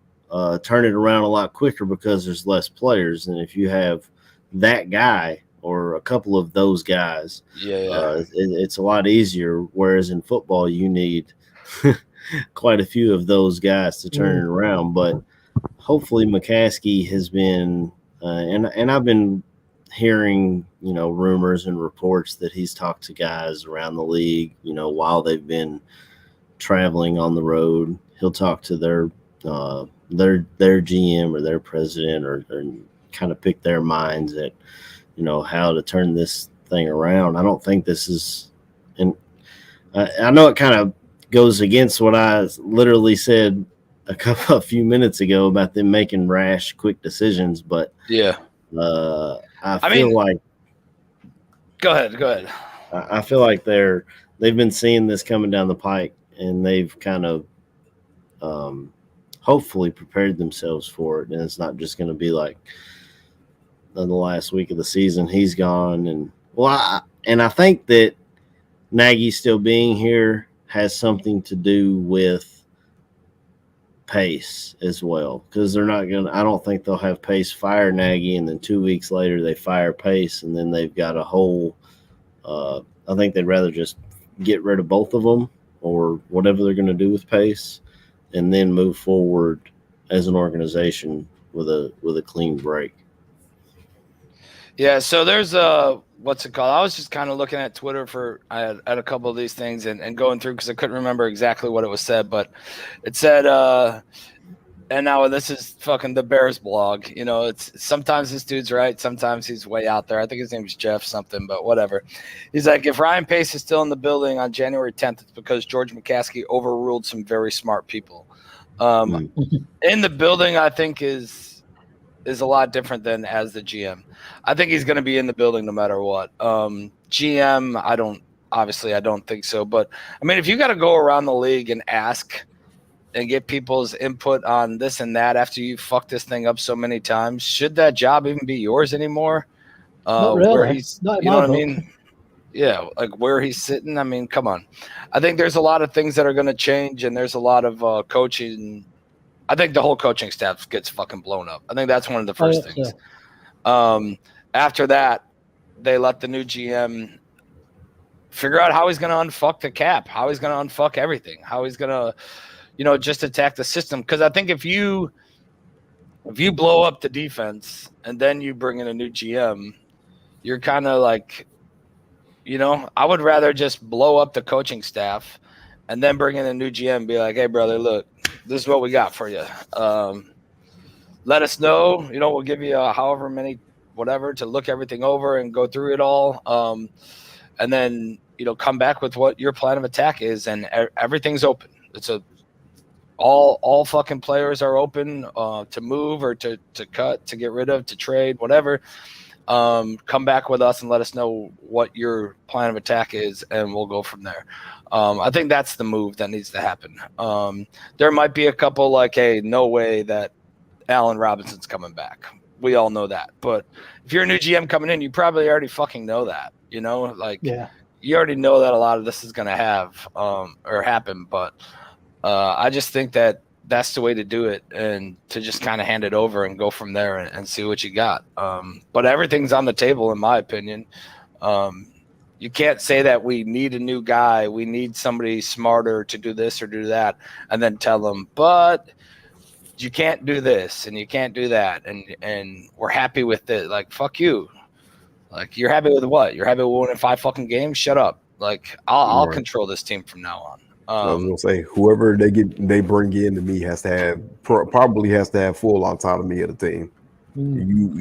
turn it around a lot quicker because there's less players. And if you have that guy or a couple of those guys, it's a lot easier. Whereas in football, you need quite a few of those guys to turn it around. But hopefully McCaskey has been and I've been hearing, rumors and reports that he's talked to guys around the league, while they've been traveling on the road. He'll talk to their GM or their president or kind of pick their minds at, how to turn this thing around. I don't think this is, and I know it kind of goes against what I literally said a few minutes ago about them making rash, quick decisions, but I feel like. Go ahead. I feel like they've been seeing this coming down the pike, and they've kind of hopefully prepared themselves for it. And it's not just going to be like in the last week of the season he's gone. And I think that Nagy still being here has something to do with Pace as well, because they're not going to, I don't think they'll have Pace fire Nagy and then 2 weeks later they fire Pace and then they've got a whole I think they'd rather just get rid of both of them or whatever they're going to do with Pace and then move forward as an organization with a clean break. Yeah, so there's what's it called? I was just kind of looking at Twitter at a couple of these things and going through because I couldn't remember exactly what it was said, but it said, and now this is fucking the Bears blog. It's sometimes this dude's right, sometimes he's way out there. I think his name's Jeff something, but whatever. He's like, if Ryan Pace is still in the building on January 10th, it's because George McCaskey overruled some very smart people. In the building, I think is a lot different than as the GM. I think he's going to be in the building no matter what. GM, I don't think so. But, I mean, if you got to go around the league and ask and get people's input on this and that after you fuck this thing up so many times, should that job even be yours anymore? Not really. Where he's, you know what I mean? Yeah, like where he's sitting. I mean, come on. I think there's a lot of things that are going to change, and there's a lot of coaching. I think the whole coaching staff gets fucking blown up. I think that's one of the first things. After that, they let the new GM figure out how he's going to unfuck the cap, how he's going to unfuck everything, how he's going to, just attack the system. Because I think if you blow up the defense and then you bring in a new GM, you're kind of like, I would rather just blow up the coaching staff and then bring in a new GM and be like, hey, brother, look, this is what we got for you. Let us know. We'll give you however many, whatever, to look everything over and go through it all. And then, come back with what your plan of attack is, and everything's open. It's all fucking players are open to move or to cut, to get rid of, to trade, whatever. Come back with us and let us know what your plan of attack is, and we'll go from there. I think that's the move that needs to happen. There might be a couple like, hey, no way that Allen Robinson's coming back. We all know that. But if you're a new GM coming in, you probably already fucking know that, you already know that a lot of this is going to have or happen. But I just think that that's the way to do it, and to just kind of hand it over and go from there and see what you got. But everything's on the table, in my opinion. You can't say that we need a new guy, we need somebody smarter to do this or do that, and then tell them, but you can't do this and you can't do that, and we're happy with it. Like, fuck you. Like, you're happy with what? You're happy with winning 5 fucking games? Shut up. Like, I'll control this team from now on. I was gonna say, whoever they bring in to me has to have probably has to have full autonomy of the team.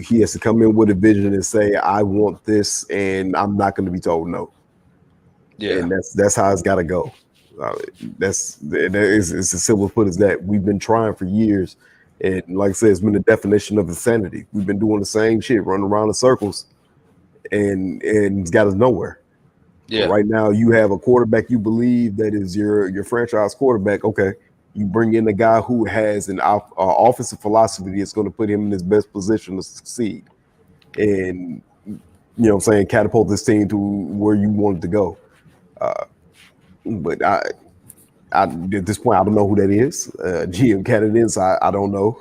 He has to come in with a vision and say, I want this, and I'm not going to be told no. Yeah, and that's how it's got to go. It's as simple as put as that. We've been trying for years, and like I said, it's been the definition of insanity. We've been doing the same shit, running around in circles, and it's got us nowhere. Yeah. Right now, you have a quarterback you believe that is your franchise quarterback. Okay, you bring in a guy who has an offensive philosophy that's going to put him in his best position to succeed, and catapult this team to where you want it to go. But I at this point, I don't know who that is. GM candidates, I don't know.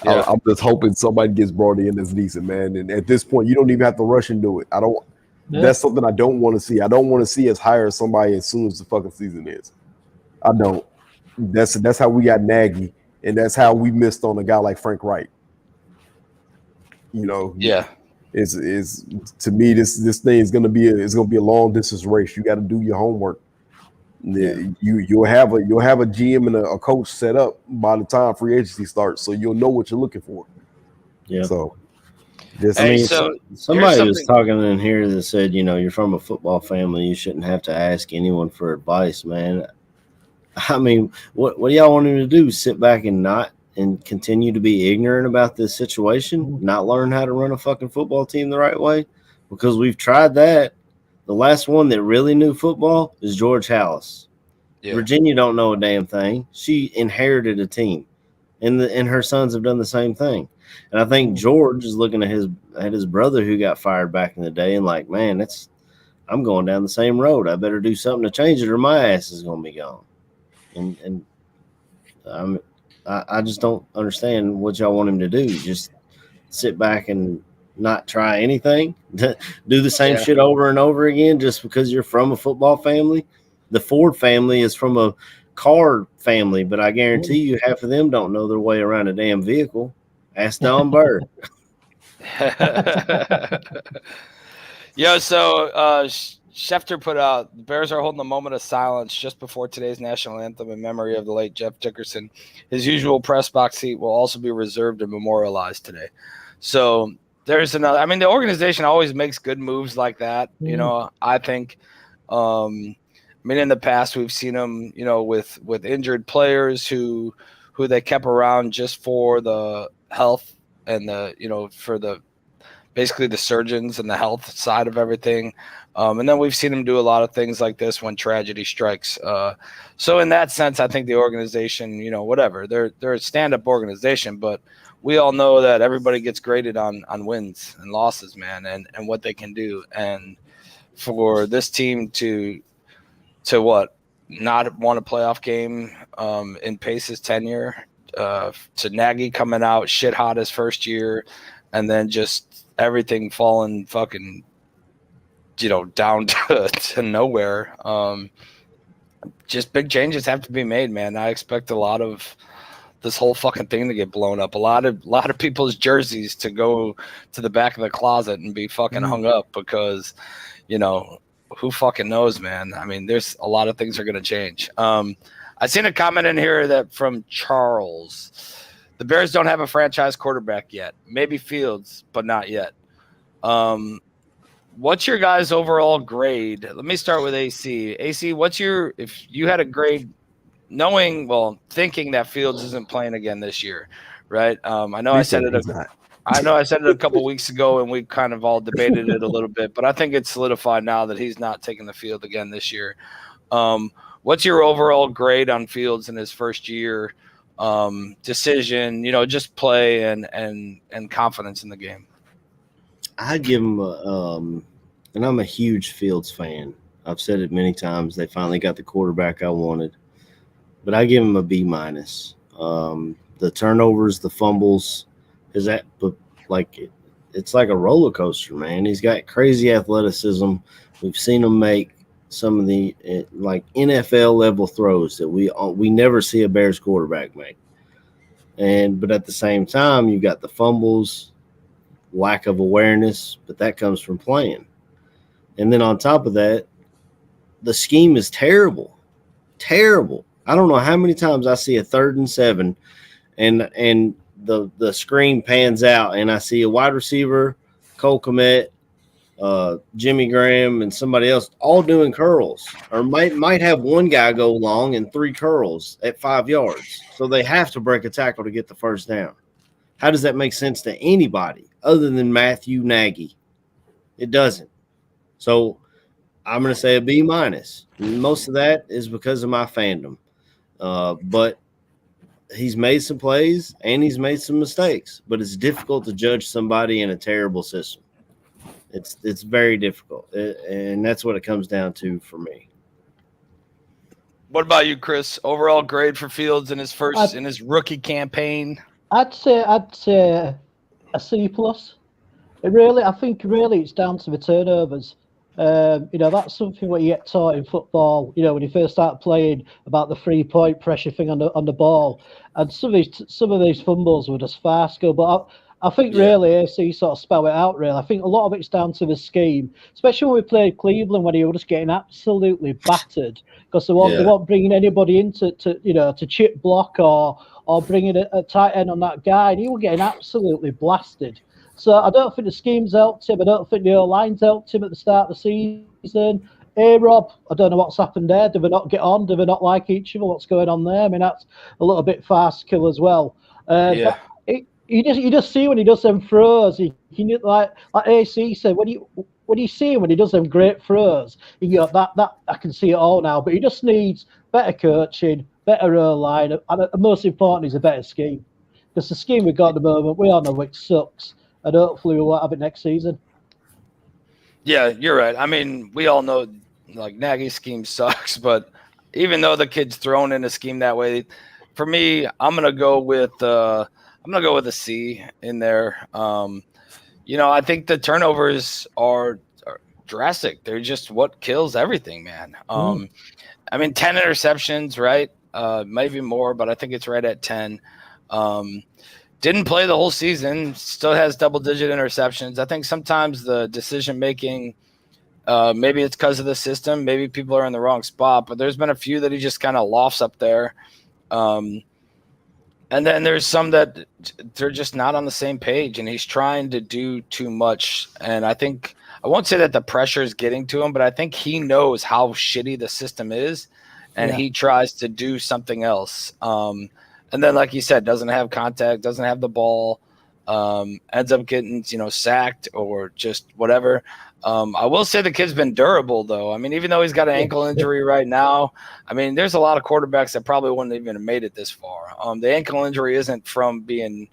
Yeah. I'm just hoping somebody gets brought in that's decent, man. And at this point, you don't even have to rush and do it. Yeah. That's something I don't want to see. I don't want to see us hire somebody as soon as the fucking season is. I don't. That's how we got Nagy, and that's how we missed on a guy like Frank Wright. Yeah. Is to me this thing is gonna be a long distance race. You got to do your homework. Yeah. You'll have a GM and a coach set up by the time free agency starts, so you'll know what you're looking for. Yeah. So. Somebody was talking in here that said, you're from a football family, you shouldn't have to ask anyone for advice, man. I mean, what do y'all want him to do? Sit back and continue to be ignorant about this situation, not learn how to run a fucking football team the right way? Because we've tried that. The last one that really knew football is George Hallis. Yeah. Virginia don't know a damn thing. She inherited a team, and her sons have done the same thing. And I think George is looking at his brother who got fired back in the day and like, man, I'm going down the same road. I better do something to change it, or my ass is going to be gone. And I just don't understand what y'all want him to do. Just sit back and not try anything, do the same shit over and over again just because you're from a football family. The Ford family is from a car family, but I guarantee you half of them don't know their way around a damn vehicle. Ask Don Bird. Schefter put out, the Bears are holding a moment of silence just before today's national anthem in memory of the late Jeff Dickerson. His usual press box seat will also be reserved and memorialized today. So there's another. I mean, the organization always makes good moves like that. I think. In the past we've seen them, with injured players who they kept around just for the health and basically the surgeons and the health side of everything. And then we've seen them do a lot of things like this when tragedy strikes. So in that sense, I think the organization, whatever, they're a stand-up organization, but we all know that everybody gets graded on wins and losses, man, and what they can do. And for this team to not want a playoff game in Pace's tenure, to Nagy coming out shit hot his first year, and then just everything falling fucking down to nowhere. Just big changes have to be made, man. I expect a lot of this whole fucking thing to get blown up. A lot of people's jerseys to go to the back of the closet and be fucking hung up because, who fucking knows, man? I mean, there's a lot of things are going to change. I seen a comment in here that from Charles, the Bears don't have a franchise quarterback yet. Maybe Fields, but not yet. What's your guys' overall grade? Let me start with AC. AC, if you had a grade thinking that Fields isn't playing again this year, right? I know I said it a couple weeks ago, and we kind of all debated it a little bit, but I think it's solidified now that he's not taking the field again this year. What's your overall grade on Fields in his first year? Decision, just play and confidence in the game. I give him and I'm a huge Fields fan. I've said it many times. They finally got the quarterback I wanted, but I give him a B-. The turnovers, the fumbles, it's like a roller coaster, man. He's got crazy athleticism. We've seen him make some of the NFL level throws that we never see a Bears quarterback make. But at the same time, you've got the fumbles, lack of awareness, but that comes from playing. And then on top of that, the scheme is terrible. Terrible. I don't know how many times I see a 3rd and 7 and the screen pans out and I see a wide receiver, Cole Kmet, Jimmy Graham, and somebody else all doing curls, or might have one guy go long and 3 curls at 5 yards. So they have to break a tackle to get the first down. How does that make sense to anybody other than Matthew Nagy? It doesn't. So I'm going to say a B-. Most of that is because of my fandom. But he's made some plays and he's made some mistakes, but it's difficult to judge somebody in a terrible system. It's very difficult, and that's what it comes down to for me. What about you, Chris? Overall grade for Fields in his rookie campaign? I'd say a C+. I think it's down to the turnovers. That's something what you get taught in football. When you first start playing, about the 3-point pressure thing on the ball, and some of these fumbles were just farcical. But I think really AC sort of spelled it out. Really, I think a lot of it's down to the scheme, especially when we played Cleveland, when he was just getting absolutely battered because they weren't bringing anybody in to chip block or bringing a tight end on that guy, and he was getting absolutely blasted. So I don't think the scheme's helped him. I don't think the O-line's helped him at the start of the season. A-Rob, I don't know what's happened there. Do they not get on? Do they not like each other? What's going on there? I mean, that's a little bit farcical as well. But you just see when he does them throws. Like AC said, when you see him when he does them great throws, that I can see it all now. But he just needs better coaching, better O-line, and most important is a better scheme. Because the scheme we've got at the moment, we all know which sucks. And hopefully we won't have it next season. Yeah, you're right. I mean, we all know Nagy's scheme sucks, but even though the kid's thrown in a scheme that way, for me, I'm gonna go with a C in there. I think the turnovers are drastic. They're just what kills everything, man. I mean, 10 interceptions, right? Maybe more, but I think it's right at 10. Didn't play the whole season, still has double-digit interceptions. I think sometimes the decision-making, maybe it's because of the system. Maybe people are in the wrong spot, but there's been a few that he just kind of lofts up there. And then there's some that they're just not on the same page, and he's trying to do too much. And I think – I won't say that the pressure is getting to him, but I think he knows how shitty the system is, and he tries to do something else. And then, like you said, doesn't have contact, doesn't have the ball, ends up getting, sacked or just whatever. I will say the kid's been durable, though. I mean, even though he's got an ankle injury right now, I mean, there's a lot of quarterbacks that probably wouldn't even have made it this far. The ankle injury isn't from being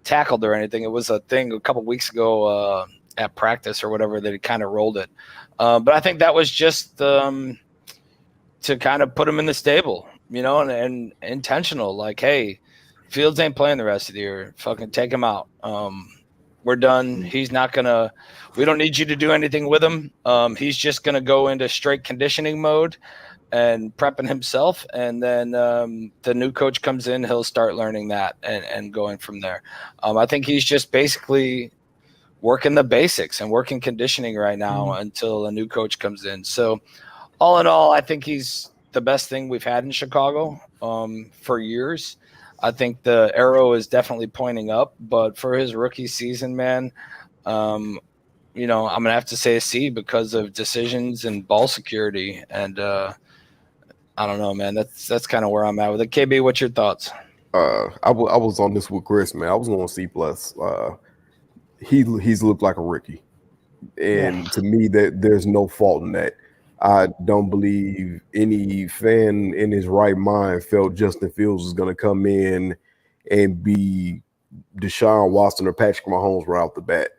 tackled or anything. It was a thing a couple weeks ago at practice or whatever that he kind of rolled it. But I think that was just to kind of put him in the stable. And intentional, like, hey, Fields ain't playing the rest of the year. Fucking take him out. We're done. He's not going we don't need you to do anything with him. He's just going to go into straight conditioning mode. and prepping himself, and then the new coach comes in, he'll start learning that and going from there. I think he's just basically working the basics and working conditioning right now until a new coach comes in. So all in all, I think he's the best thing we've had in Chicago for years. I think the arrow is definitely pointing up, but for his rookie season, man, I'm gonna have to say a C because of decisions and ball security. And I don't know, man. That's kind of where I'm at with it. KB, what's your thoughts? I was on this with Chris, man. I was on C+. He's looked like a rookie, and to me, that there's no fault in that. I don't believe any fan in his right mind felt Justin Fields was going to come in and be Deshaun Watson or Patrick Mahomes right off the bat.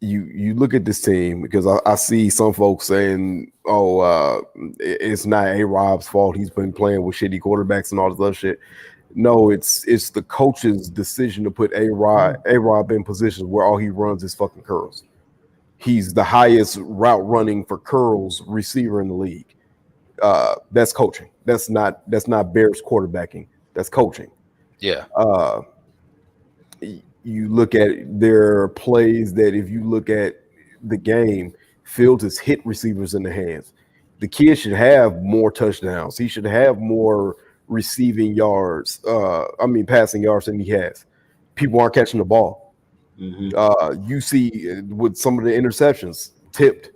You look at this team, because I see some folks saying, it's not A-Rob's fault. He's been playing with shitty quarterbacks and all this other shit. No, it's the coach's decision to put A-Rob in positions where all he runs is fucking curls. He's the highest route running for curls receiver in the league. That's coaching. That's not Bears quarterbacking. That's coaching. Yeah. You look at their plays that, if you look at the game, Fields has hit receivers in the hands. The kid should have more touchdowns. He should have more receiving yards. Passing yards than he has. People aren't catching the ball. You see with some of the interceptions tipped,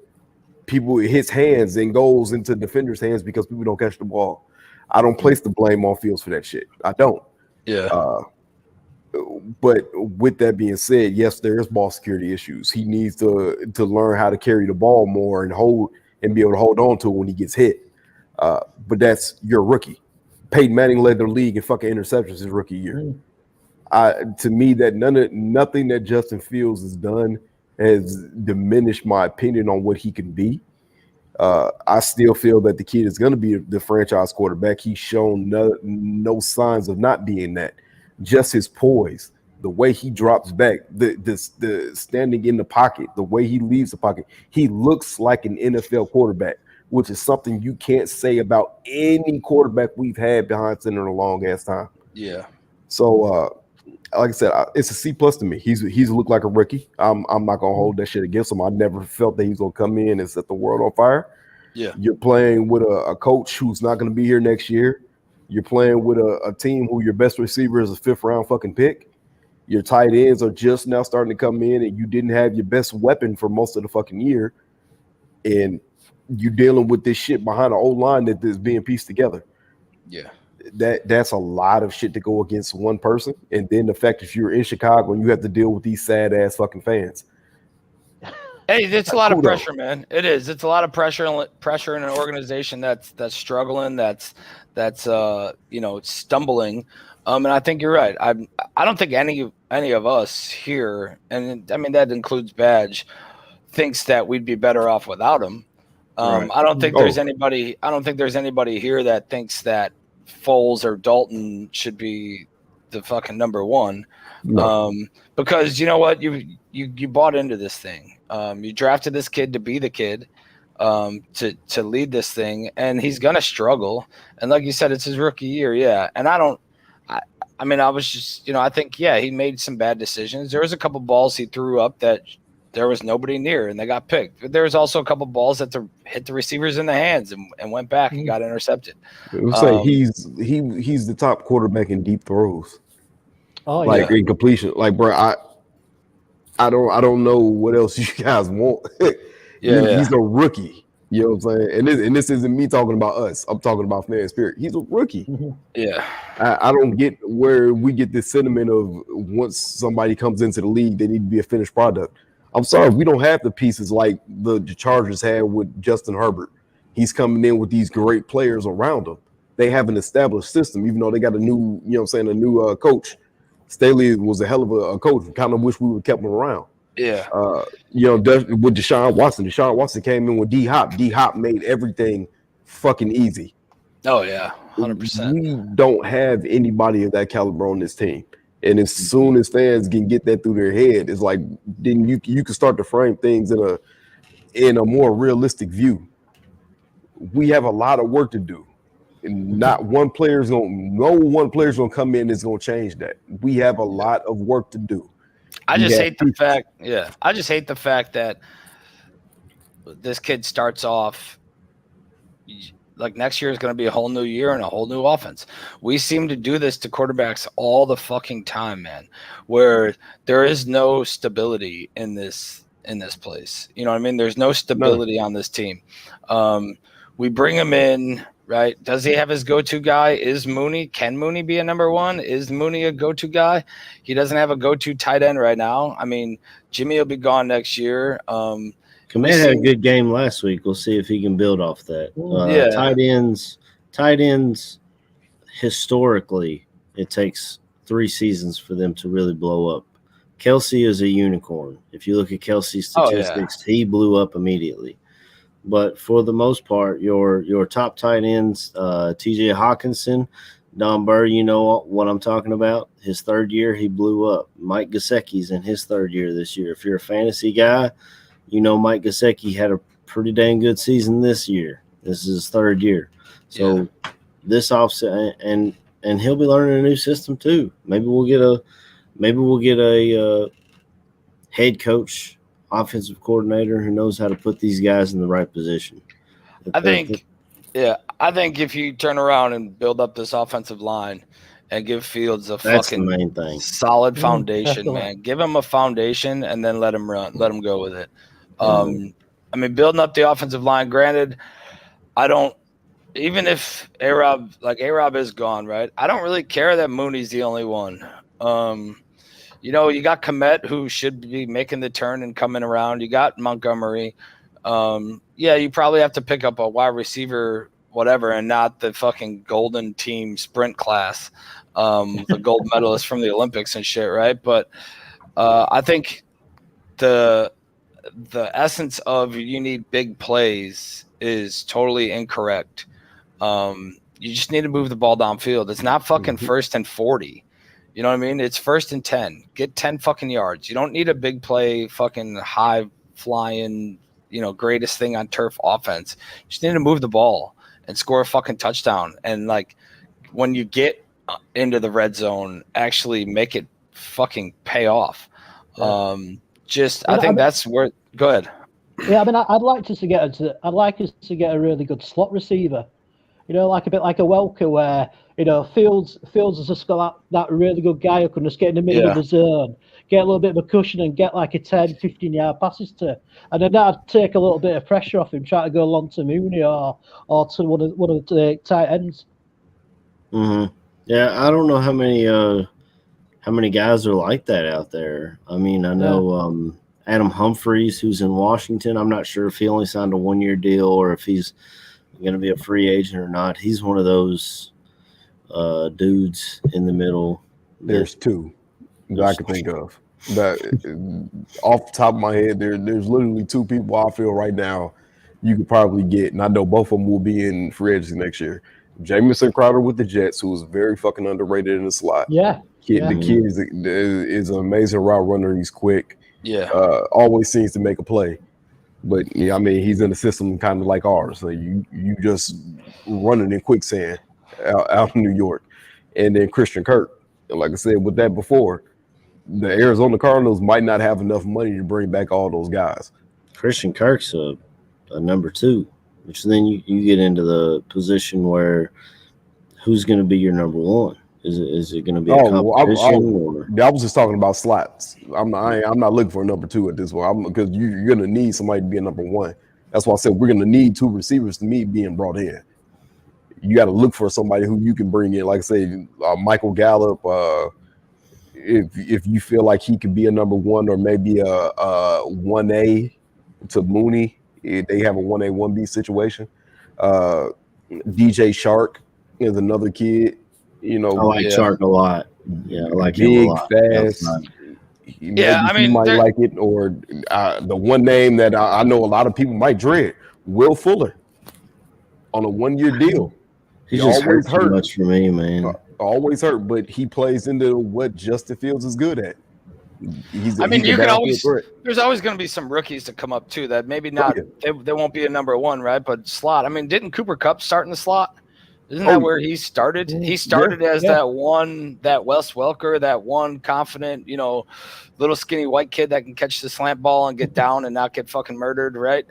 people, it hits hands and goes into defenders' hands because people don't catch the ball. I don't place the blame on Fields for that shit. I don't. Yeah. But with that being said, yes, there is ball security issues. He needs to learn how to carry the ball more and be able to hold on to it when he gets hit. But that's your rookie. Peyton Manning led the league in fucking interceptions his rookie year. To me, that nothing that Justin Fields has done has diminished my opinion on what he can be. I still feel that the kid is going to be the franchise quarterback. He's shown no signs of not being that. Just his poise, the way he drops back, the standing in the pocket, the way he leaves the pocket, he looks like an NFL quarterback, which is something you can't say about any quarterback we've had behind center in a long ass time. Yeah. So, like I said, it's a C+ to me. He's looked like a rookie. I'm not gonna hold that shit against him. I never felt that he's gonna come in and set the world on fire. Yeah. You're playing with a coach who's not gonna be here next year. You're playing with a team who your best receiver is a 5th round fucking pick. Your tight ends are just now starting to come in, and you didn't have your best weapon for most of the fucking year. And you're dealing with this shit behind an old line that is being pieced together. Yeah. That's a lot of shit to go against one person. And then the fact that you're in Chicago and you have to deal with these sad ass fucking fans. Hey, it's a lot of pressure, man. It is. It's a lot of pressure in an organization that's struggling, that's stumbling. And I think you're right. I don't think any of us here, and I mean that includes Badge, thinks that we'd be better off without him. Right. I don't think there's anybody. I don't think there's anybody here that thinks that Foles or Dalton should be the fucking number one. No. Because you know what, you bought into this thing. You drafted this kid to be the kid, to lead this thing, and he's gonna struggle. And like you said, it's his rookie year, yeah. And I was just, I think, yeah, he made some bad decisions. There was a couple balls he threw up that there was nobody near, and they got picked. But there was also a couple balls that hit the receivers in the hands and went back and got intercepted. I would say he's the top quarterback in deep throws. In completion. Like, bro, I don't know what else you guys want. He's a rookie. You know what I'm saying? And this isn't me talking about us. I'm talking about fan spirit. He's a rookie. Yeah. I don't get where we get this sentiment of once somebody comes into the league, they need to be a finished product. I'm sorry, we don't have the pieces like the Chargers had with Justin Herbert. He's coming in with these great players around him. They have an established system, even though they got a new, a new coach. Staley was a hell of a coach. Kind of wish we would have kept him around. Yeah. With Deshaun Watson came in with D-Hop. D-Hop made everything fucking easy. Oh, yeah, 100%. We don't have anybody of that caliber on this team. And as soon as fans can get that through their head, it's like then you can start to frame things in a more realistic view. we have a lot of work to do. And no one player's gonna come in that's gonna change that. We have a lot of work to do. I just hate the fact that this kid starts off like next year is going to be a whole new year and a whole new offense. We seem to do this to quarterbacks all the fucking time, man, where there is no stability in this place. You know what I mean? There's no stability on this team. We bring him in, right? Does he have his go-to guy? Is Mooney? Can Mooney be a number one? Is Mooney a go-to guy? He doesn't have a go-to tight end right now. I mean, Jimmy will be gone next year. Komet had a good game last week. We'll see if he can build off that. Tight ends, historically, it takes 3 seasons for them to really blow up. Kelsey is a unicorn. If you look at Kelsey's statistics, he blew up immediately. But for the most part, your top tight ends, T.J. Hawkinson, Don Burr, you know what I'm talking about. His 3rd year, he blew up. Mike Gesicki's in his 3rd year this year. If you're a fantasy guy, you know Mike Gesicki had a pretty dang good season this year. This is his 3rd year. So this offset, and he'll be learning a new system too. Maybe we'll get a head coach, offensive coordinator who knows how to put these guys in the right position. I think if you turn around and build up this offensive line and give Fields a fucking main thing. Solid foundation, man. Give him a foundation and then let him run. Let him go with it. I mean, building up the offensive line, granted, even if A-Rob is gone, right? I don't really care that Mooney's the only one. You got Komet, who should be making the turn and coming around. You got Montgomery. You probably have to pick up a wide receiver, whatever, and not the fucking golden team sprint class, the gold medalist from the Olympics and shit, right? But I think the essence of you need big plays is totally incorrect. You just need to move the ball downfield. It's not fucking 1st and 40. You know what I mean? It's 1st and 10. Get 10 fucking yards. You don't need a big play, fucking high flying, greatest thing on turf offense. You just need to move the ball and score a fucking touchdown. And like when you get into the red zone, actually make it fucking pay off. I think that's where. Go ahead. Yeah, I mean, I'd like us to get a really good slot receiver. Like a bit like a Welker, where Fields has just got that really good guy who can just get in the middle of the zone, get a little bit of a cushion, and get like a 10, 15-yard passes to, and then that'd take a little bit of pressure off him, trying to go long to Mooney or to one of the tight ends. Mm-hmm. Yeah, I don't know how many guys are like that out there. I mean, I know Adam Humphries, who's in Washington. I'm not sure if he only signed a 1-year deal or if he's going to be a free agent or not. He's one of those dudes in the middle. There's 2 that I can think of. That off the top of my head, there's literally 2 people I feel right now you could probably get, and I know both of them will be in free agency next year. Jamison Crowder with the Jets, who was very fucking underrated in the slot. The kid is an amazing route runner. He's quick. Always seems to make a play. But I mean, he's in the system kind of like ours. So you just running in quicksand out in New York. And then Christian Kirk. Like I said, with that before, the Arizona Cardinals might not have enough money to bring back all those guys. Christian Kirk's a number 2, which then you get into the position where who's going to be your number 1? Is it going to be a competition? I was just talking about slots. I'm not looking for a number 2 at this point because you're going to need somebody to be a number 1. That's why I said we're going to need 2 receivers to me being brought in. You got to look for somebody who you can bring in, like I say, Michael Gallup. If you feel like he could be a number 1 or maybe a 1A to Mooney, they have a 1A 1B situation. DJ Shark is another kid. I like Shark a lot. Yeah, I like him a lot. Fast. You might like it. Or the one name that I know a lot of people might dread, Will Fuller, on a 1-year deal. He just hurt too much for me, man. Always hurt, but he plays into what Justin Fields is good at. He's I mean, he's a you can downfield always. threat. There's always going to be some rookies to come up too that maybe not. yeah. They won't be a number one, right? But slot. I mean, didn't Cooper Kupp start in the slot? Isn't Oh, that where he started? He started as Yeah. that Wes Welker, that one confident, little skinny white kid that can catch the slant ball and get down and not get fucking murdered, right?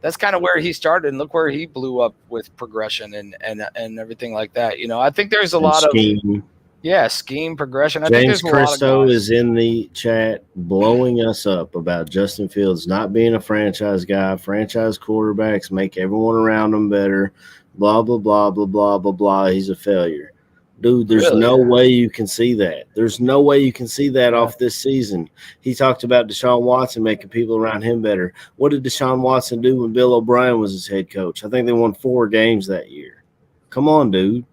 That's kind of where he started, and look where he blew up with progression and everything like that. I think there's a lot scheme. of scheme progression. I James think there's a lot Christo of guys. is in the chat blowing us up about Justin Fields not being a franchise guy. Franchise quarterbacks make everyone around him better. Blah, blah, blah, blah, blah, blah, blah. He's a failure. Dude, there's no way you can see that. There's no way you can see that off this season. He talked about Deshaun Watson making people around him better. What did Deshaun Watson do when Bill O'Brien was his head coach? I think they won 4 games that year. Come on, dude.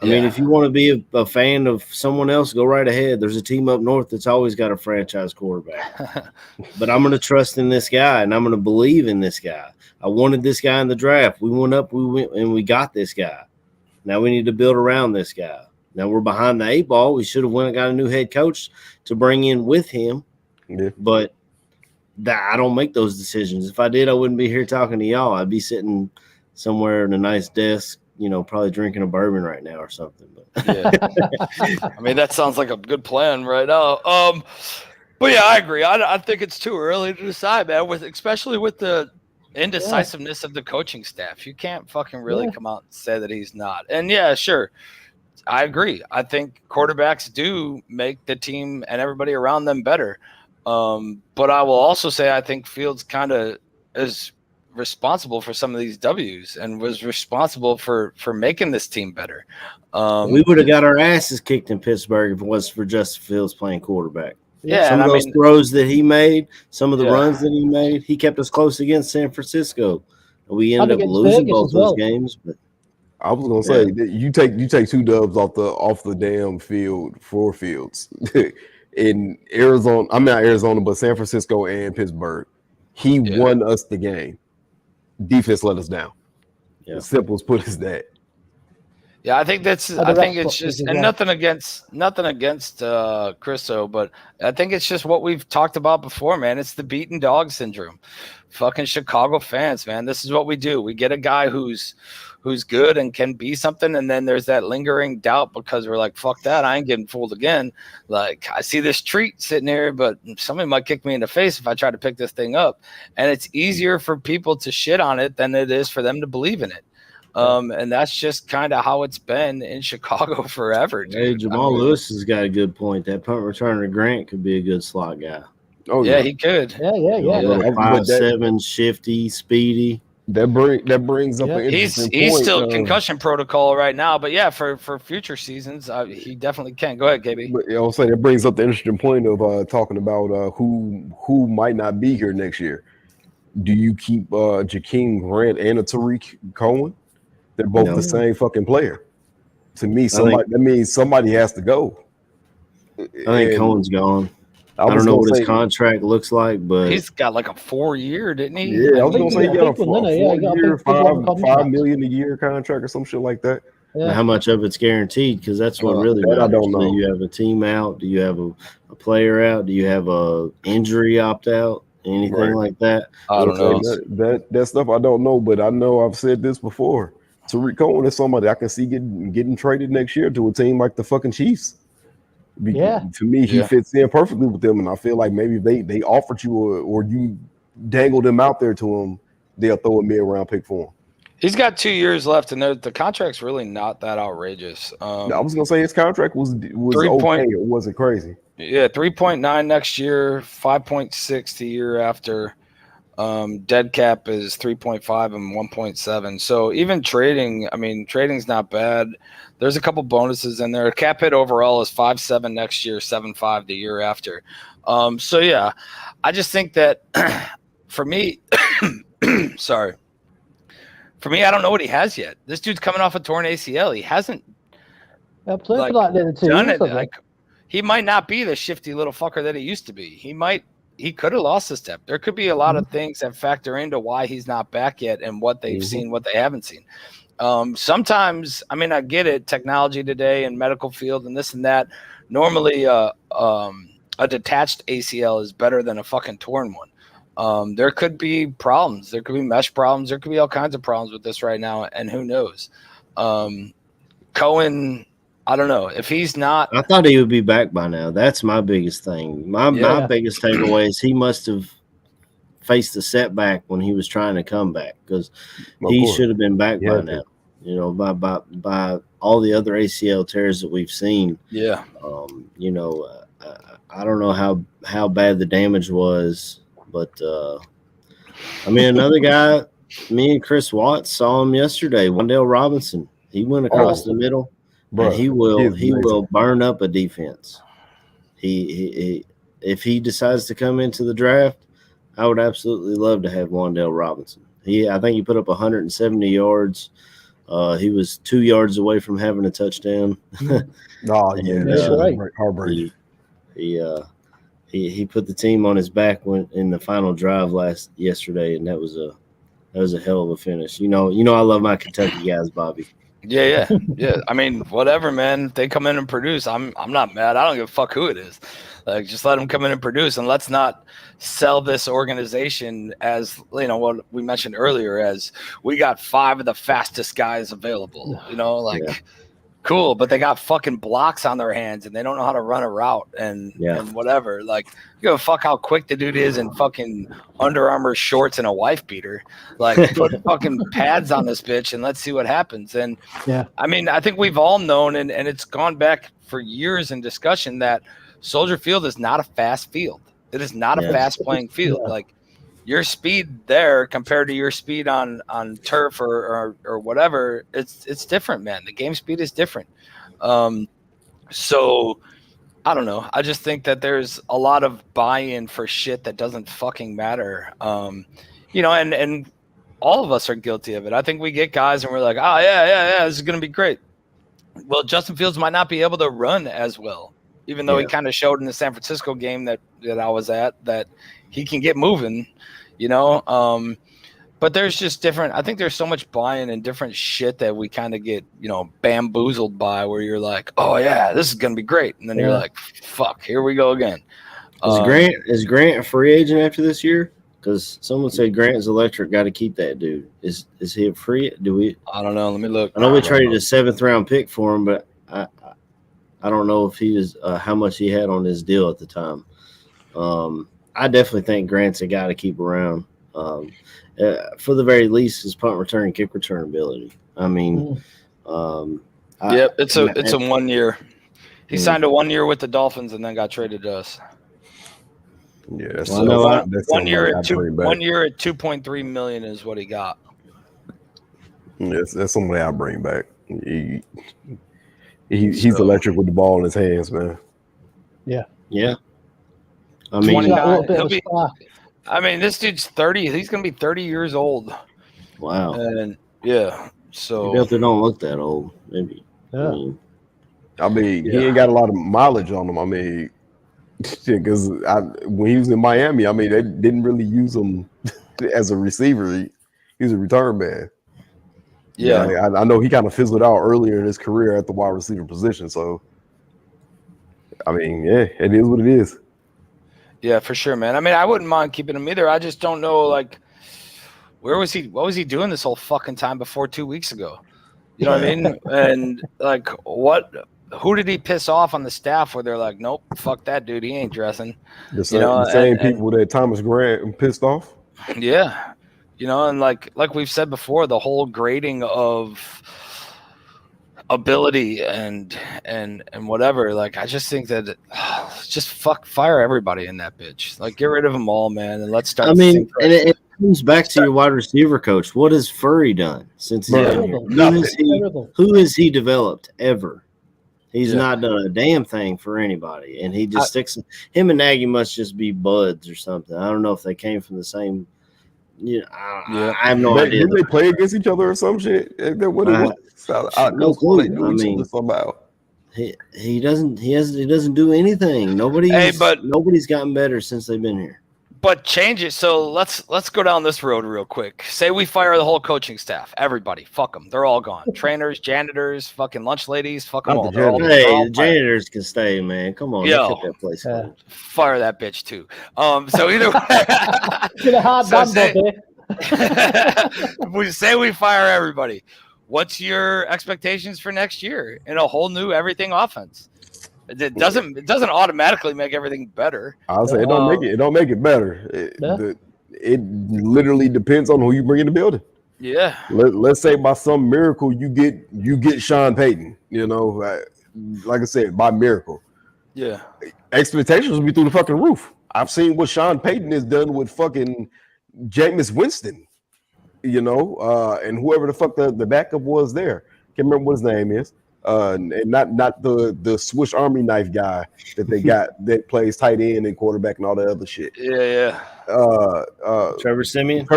I mean, if you want to be a fan of someone else, go right ahead. There's a team up north that's always got a franchise quarterback. But I'm going to trust in this guy, and I'm going to believe in this guy. I wanted this guy in the draft. We went up, we went, and we got this guy. Now we need to build around this guy. Now we're behind the 8 ball. We should have went and got a new head coach to bring in with him. Yeah. But I don't make those decisions. If I did, I wouldn't be here talking to y'all. I'd be sitting somewhere in a nice desk, probably drinking a bourbon right now or something. But I mean, that sounds like a good plan right now. But yeah, I agree. I think it's too early to decide, man. Especially with the indecisiveness of the coaching staff, you can't fucking really come out and say that he's not. And yeah, sure, I agree. I think quarterbacks do make the team and everybody around them better. But I will also say I think Fields kind of is responsible for some of these W's and was responsible for making this team better. We would have got our asses kicked in Pittsburgh if it wasn't for Justin Fields playing quarterback. Yeah, some of those throws that he made, some of the runs that he made, he kept us close against San Francisco. We ended up losing both those games. But I was gonna say that you take 2 dubs off the damn field for Fields in Arizona. I'm not Arizona, but San Francisco and Pittsburgh. He won us the game. Defense let us down. As simple as put as that. Yeah, I think it's just, and nothing against Christo, but I think it's just what we've talked about before, man. It's the beaten dog syndrome. Fucking Chicago fans, man. This is what we do. We get a guy who's good and can be something, and then there's that lingering doubt because we're like, fuck that, I ain't getting fooled again. Like, I see this treat sitting here, but somebody might kick me in the face if I try to pick this thing up. And it's easier for people to shit on it than it is for them to believe in it. And that's just kind of how it's been in Chicago forever. Dude. Hey, Jamal Lewis has got a good point. That punt returner Grant could be a good slot guy. Oh yeah, he could. Yeah. 5'7", shifty, speedy. That brings up an interesting point. He's still concussion protocol right now, but yeah, for future seasons, he definitely can. Go ahead, KB. But I'll say that brings up the interesting point of talking about who might not be here next year. Do you keep Jakeem Grant and a Tariq Cohen? They're both the same fucking player. To me, that means somebody has to go. I think Cohen's gone. I don't know what his contract looks like, but he's got like a 4-year, didn't he? Yeah, I was gonna say he got a 4-year, $5 million a year contract or some shit like that. Yeah. How much of it's guaranteed? Because that's what really matters. I don't know. Do you have a team out? Do you have a player out? Do you have a injury opt out? Anything like that? I don't know. That stuff I don't know, but I know I've said this before. Tariq Cohen is somebody I can see getting traded next year to a team like the fucking Chiefs. To me, he fits in perfectly with them, and I feel like maybe if they offered you or you dangled him out there to him, they'll throw a mid-round pick for him. He's got 2 years left, and the contract's really not that outrageous. I was gonna say his contract was okay. It wasn't crazy. Yeah, 3.9 next year, 5.6 the year after. Dead cap is 3.5 and 1.7. So even trading's not bad. There's a couple bonuses in there. Cap hit overall is 5.7 next year, 7.5 the year after. So yeah, I just think that for me, sorry. For me, I don't know what he has yet. This dude's coming off a torn ACL. He hasn't done it. He might not be the shifty little fucker that he used to be. He could have lost a step. There could be a lot of things that factor into why he's not back yet and what they've seen, what they haven't seen. Sometimes, I get it, technology today and medical field and this and that. Normally, a a detached ACL is better than a fucking torn one. There could be problems. There could be mesh problems. There could be all kinds of problems with this right now, and who knows? Cohen, I don't know if he's not. I thought he would be back by now. That's my biggest thing. My biggest takeaway is he must have faced a setback when he was trying to come back, because he should have been back by now. You know, by all the other ACL tears that we've seen. Yeah. You know, I don't know how bad the damage was, but I mean, another guy, me and Chris Watts saw him yesterday. Wandale Robinson. He went across the middle, and he will burn up a defense. He if he decides to come into the draft, I would absolutely love to have Wandale Robinson. I think he put up 170 yards. He was 2 yards away from having a touchdown. Heartbreaking. He put the team on his back in the final drive yesterday, and that was a hell of a finish. You know, I love my Kentucky guys, Bobby. Yeah. I mean, whatever, man. If they come in and produce, I'm not mad. I don't give a fuck who it is. Like, just let them come in and produce, and let's not sell this organization as, you know, what we mentioned earlier, as we got 5 of the fastest guys available. You know, like, cool, but they got fucking blocks on their hands, and they don't know how to run a route and whatever. Like, you give a fuck how quick the dude is in fucking Under Armour shorts and a wife beater. Like, put fucking pads on this bitch and let's see what happens. And I mean, I think we've all known, and it's gone back for years in discussion, that Soldier Field is not a fast field. It is not a fast playing field. Like, your speed there compared to your speed on turf or whatever, it's different, man. The game speed is different. So I don't know. I just think that there's a lot of buy-in for shit that doesn't fucking matter. You know, and all of us are guilty of it. I think we get guys and we're like, oh yeah, this is gonna be great. Well, Justin Fields might not be able to run as well, even though he kind of showed in the San Francisco game that I was at that he can get moving, you know. But there's just different. I think there's so much buy-in and different shit that we kind of get, you know, bamboozled by, where you're like, oh yeah, this is gonna be great, and then you're like, fuck, here we go again. Is Grant a free agent after this year? Because someone said Grant is electric. Got to keep that dude. Is he a free? I don't know. Let me look. I know we traded a 7th round pick for him, but I don't know if he was how much he had on his deal at the time. I definitely think Grant's a guy to keep around. For the very least, his punt return and kick return ability. I mean, it's a 1 year. He signed a 1 year with the Dolphins and then got traded to us. Yeah, that's 1 year at 2.3 million is what he got. Yes, that's somebody I'll bring back. He's electric with the ball in his hands, man. Yeah. I mean, this dude's 30. He's gonna be 30 years old. Wow. And so he definitely don't look that old. Maybe. I mean, he ain't got a lot of mileage on him. I mean, because when he was in Miami, I mean, they didn't really use him as a receiver. He was a return man. Yeah, I know he kind of fizzled out earlier in his career at the wide receiver position. So, I mean, it is what it is. Yeah, for sure, man. I mean, I wouldn't mind keeping him either. I just don't know, like, where was he? What was he doing this whole fucking time before 2 weeks ago? You know what I mean? And like, who did he piss off on the staff where they're like, nope, fuck that dude, he ain't dressing. The same people that Thomas Grant pissed off. Yeah, you know, and like we've said before, the whole grading of ability and whatever. Like, I just think that just fire everybody in that bitch. Like, get rid of them all, man, and let's start. I mean, and it comes back to your wide receiver coach. What has Furry done since he's been here? Who has he developed ever? He's not done a damn thing for anybody, and he just sticks. Him and Nagy must just be buds or something. I don't know if they came from the same. I have no idea. Did they play against each other or some shit? What it was? No clue. I mean, somehow. He doesn't do anything. Nobody's gotten better since they've been here. But change it. So let's go down this road real quick. Say we fire the whole coaching staff. Everybody, fuck them. They're all gone. Trainers, janitors, fucking lunch ladies, fuck them Not all. the janitors. They're all Hey, the janitors can stay, man. Come on, they Yo. kept that place clean. fire that bitch too. So either way, we say we fire everybody. What's your expectations for next year in a whole new everything offense? It doesn't automatically make everything better. I'll say it don't make it better. It literally depends on who you bring in the building. Yeah. Let's say by some miracle you get Sean Payton. You know, like I said, by miracle. Yeah. Expectations will be through the fucking roof. I've seen what Sean Payton has done with fucking Jameis Winston. You know, and whoever the fuck the backup was there. Can't remember what his name is. And not the Swiss Army knife guy that they got that plays tight end and quarterback and all that other shit. Yeah. Trevor Siemian.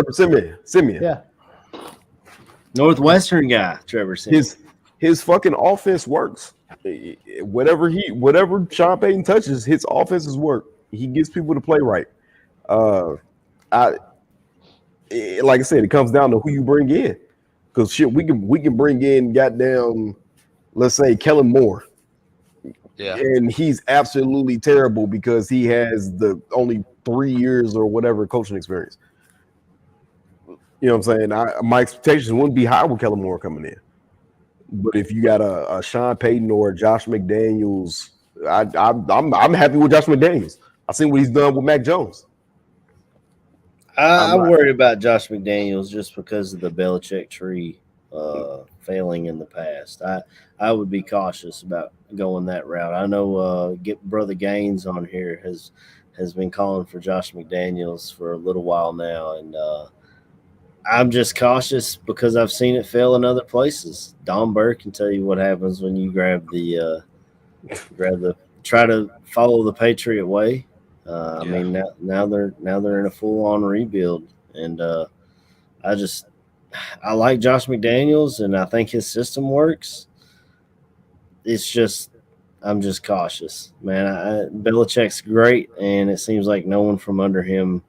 Siemian. Yeah. Northwestern guy, Trevor Siemian. His fucking offense works. Whatever Sean Payton touches, his offenses work. He gets people to play right. Like I said, it comes down to who you bring in. Because shit, we can bring in goddamn, let's say Kellen Moore. Yeah. And he's absolutely terrible because he has the only 3 years or whatever coaching experience. You know what I'm saying? My expectations wouldn't be high with Kellen Moore coming in. But if you got a Sean Payton or a Josh McDaniels, I'm happy with Josh McDaniels. I've seen what he's done with Mac Jones. I worry about Josh McDaniels just because of the Belichick tree failing in the past. I would be cautious about going that route. I know Brother Gaines on here has been calling for Josh McDaniels for a little while now, and I'm just cautious because I've seen it fail in other places. Don Burke can tell you what happens when you try to follow the Patriot way. I mean, now they're in a full-on rebuild, and I like Josh McDaniels, and I think his system works. It's just I'm just cautious, man. Belichick's great, and it seems like no one from under him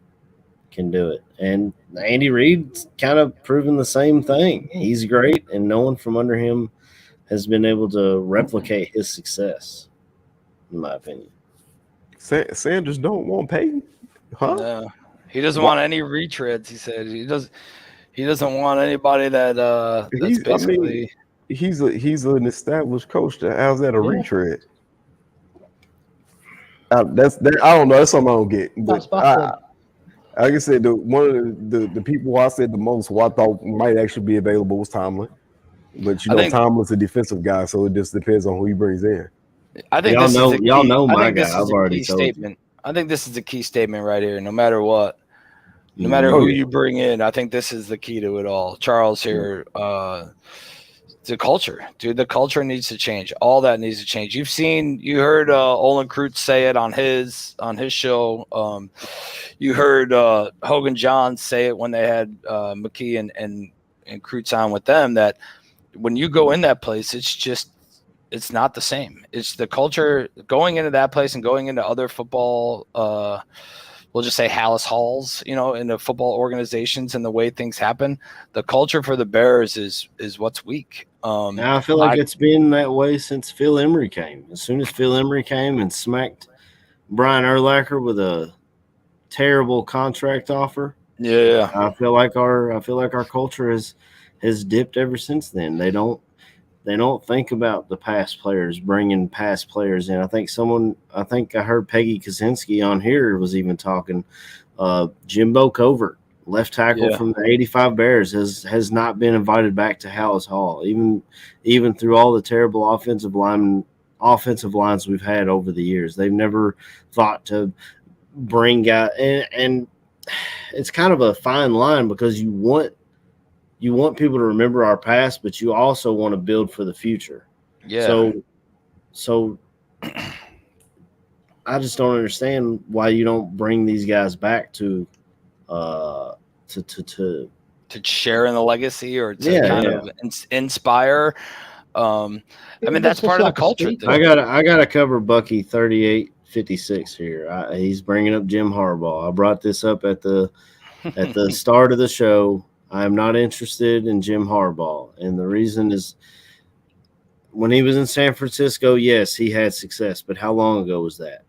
can do it. And Andy Reid's kind of proven the same thing. He's great, and no one from under him has been able to replicate his success, in my opinion. Sanders don't want Payton, huh? No, he doesn't want any retreads. He said he doesn't want anybody that's basically. He's an established coach. How's that a retread? I don't know. That's something I don't get. But like I said, one of the people who I said the most, who I thought might actually be available was Tomlin. But Tomlin's a defensive guy, so it just depends on who he brings in. I think y'all know my guy. I've already told you. I think this is a key statement right here. No matter what, no matter who you bring in, I think this is the key to it all. Charles here, the culture, dude. The culture needs to change. All that needs to change. You heard Olin Kreutz say it on his show. You heard Hogan Johns say it when they had McKee and Kreutz on with them. That when you go in that place, it's not the same. It's the culture going into that place and going into other football, we'll just say Hallis Halls, in the football organizations and the way things happen. The culture for the Bears is what's weak. Now I feel like it's been that way since Phil Emery came. As soon as Phil Emery came and smacked Brian Urlacher with a terrible contract offer. Yeah. I feel like our culture has dipped ever since then. They don't think about the past players, bringing past players in. I think I heard Peggy Kaczynski on here was even talking. Jimbo Covert, left tackle from the 85 Bears, has not been invited back to Hallis Hall, even through all the terrible offensive lines we've had over the years. They've never thought to bring guys, and it's kind of a fine line because you want people to remember our past, but you also want to build for the future. Yeah. So I just don't understand why you don't bring these guys back to share in the legacy or to of inspire. I mean, that's part of the culture thing. I gotta cover Bucky 38 56 here. He's bringing up Jim Harbaugh. I brought this up at the start of the show. I'm not interested in Jim Harbaugh, and the reason is when he was in San Francisco, yes, he had success, but how long ago was that?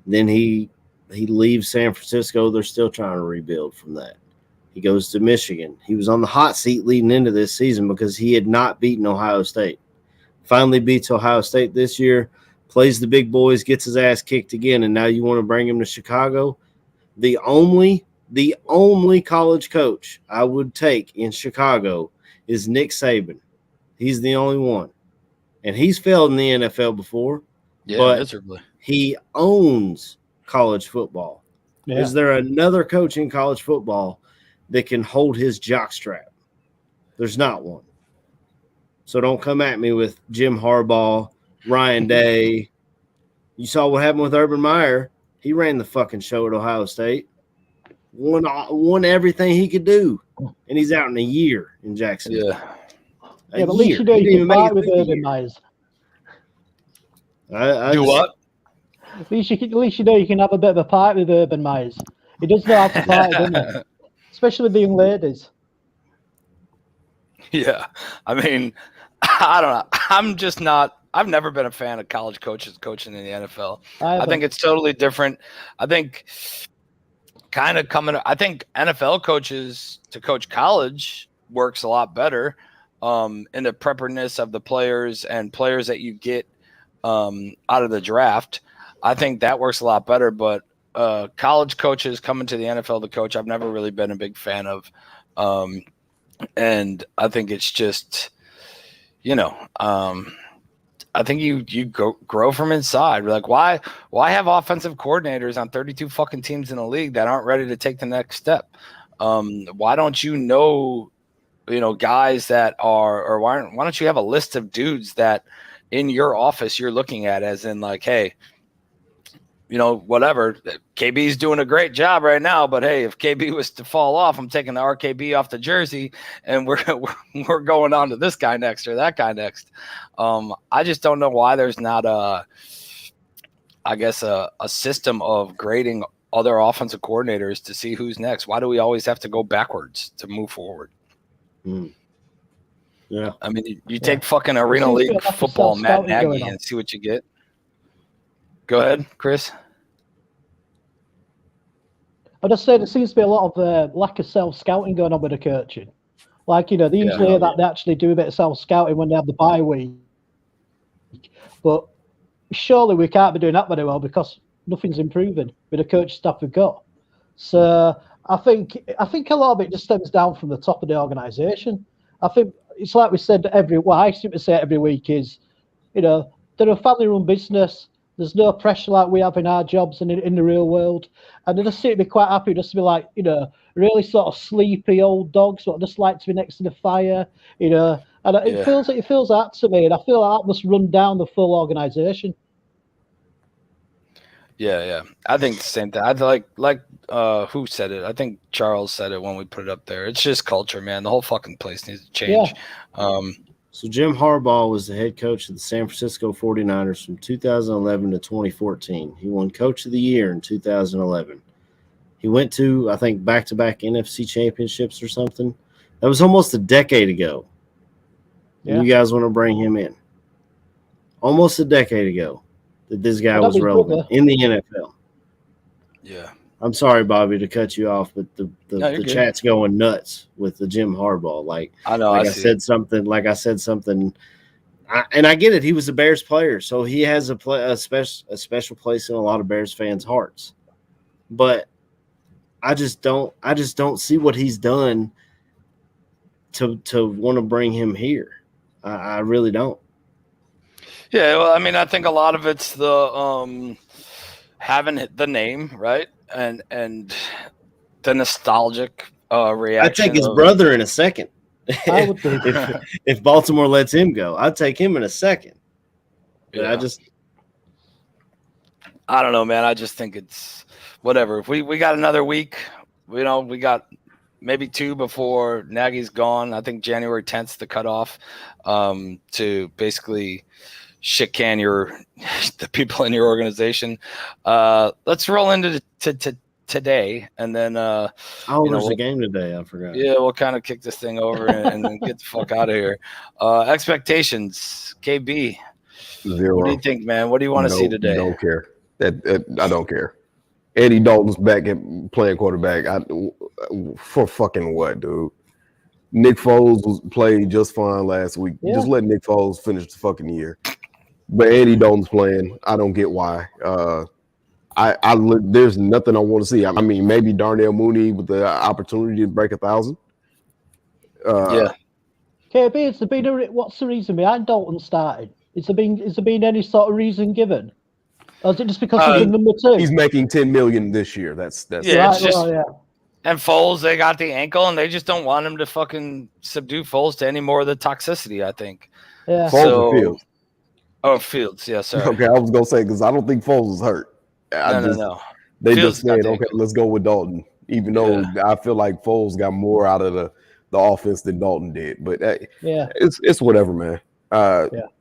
Then he leaves San Francisco. They're still trying to rebuild from that. He goes to Michigan. He was on the hot seat leading into this season because he had not beaten Ohio State. Finally beats Ohio State this year, plays the big boys, gets his ass kicked again, and now you want to bring him to Chicago? The only college coach I would take in Chicago is Nick Saban. He's the only one. And he's failed in the NFL before, but miserably. He owns college football. Yeah. Is there another coach in college football that can hold his jockstrap? There's not one. So don't come at me with Jim Harbaugh, Ryan Day. You saw what happened with Urban Meyer. He ran the fucking show at Ohio State. Won everything he could do. And he's out in a year in Jacksonville. Yeah, but at least you know you can fight with Urban Myers. Do what? At least you know you can have a bit of a fight with Urban Myers. He does know how to fight, doesn't he? Especially with the young ladies. Yeah. I mean, I don't know. I've never been a fan of college coaches coaching in the NFL. I think it's totally different. I think I think NFL coaches to coach college works a lot better in the preparedness of the players and players that you get out of the draft. I think that works a lot better, but college coaches coming to the NFL to coach, I've never really been a big fan of. And I think it's just, I think you grow from inside. Like, why have offensive coordinators on 32 fucking teams in the league that aren't ready to take the next step? Why don't you know, guys that are, or why don't you have a list of dudes that in your office you're looking at as in like, hey, whatever, KB's doing a great job right now, but hey, if KB was to fall off, I'm taking the RKB off the jersey and we're going on to this guy next or that guy next. I just don't know why there's not a system of grading other offensive coordinators to see who's next. Why do we always have to go backwards to move forward? Yeah. I mean, you take fucking Arena League football, Matt Nagy, and see what you get. Go ahead, Chris. I just say there seems to be a lot of lack of self-scouting going on with the coaching. Like, they usually hear that they actually do a bit of self-scouting when they have the bye week. But surely we can't be doing that very well because nothing's improving with the coach staff we've got. So I think a lot of it just stems down from the top of the organisation. I think it's like we said I seem to say every week is, they're a family-run business. There's no pressure like we have in our jobs and in the real world. And they just seem to be quite happy just to be like, really sort of sleepy old dogs what just like to be next to the fire, And it feels that to me. And I feel like that must run down the full organisation. Yeah. I think the same thing. I like who said it? I think Charles said it when we put it up there. It's just culture, man. The whole fucking place needs to change. Yeah. So Jim Harbaugh was the head coach of the San Francisco 49ers from 2011 to 2014. He won Coach of the Year in 2011. He went to, I think, back-to-back NFC championships or something. That was almost a decade ago. Yeah. You guys want to bring him in. Almost a decade ago that this guy was relevant in the NFL. Yeah. I'm sorry, Bobby, to cut you off, but the chat's going nuts with the Jim Harbaugh. Like I know, I said something. And I get it. He was a Bears player, so he has a special place in a lot of Bears fans' hearts. But I just don't see what he's done to want to bring him here. I really don't. Yeah, well, I mean, I think a lot of it's the having the name, right? And the nostalgic reaction. I'd take his brother in a second. I would think if Baltimore lets him go, I'd take him in a second. But yeah. I don't know, man. I just think it's whatever. If we got another week, we got maybe 2 before Nagy's gone. I think January 10th is the cutoff to basically shit can the people in your organization. Let's roll into today, and then there's a game today. I forgot. Yeah, we'll kind of kick this thing over and then get the fuck out of here. Expectations, KB. 0. What do you think, man? What do you want to see today? Don't care. I don't care. Andy Dalton's back at playing quarterback. For fucking what, dude? Nick Foles was played just fine last week. Yeah. Just let Nick Foles finish the fucking year. But Andy Dalton's playing. I don't get why. I look. There's nothing I want to see. I mean, maybe Darnell Mooney with the opportunity to break 1,000. Yeah. KB, what's the reason behind Dalton starting? Has there been any sort of reason given? Or is it just because he's the number 2? He's making $10 million this year. That's yeah. Right, It's just, yeah. And Foles, they got the ankle, and they just don't want him to fucking subdue Foles to any more of the toxicity, I think. Yeah. Foles or Fields? Oh, Fields. Yeah, sorry. Okay, I was gonna say because I don't think Foles is hurt. No. They Fields just said, got the okay, ankle. let's go with Dalton. Even though I feel like Foles got more out of the offense than Dalton did, but it's whatever, man.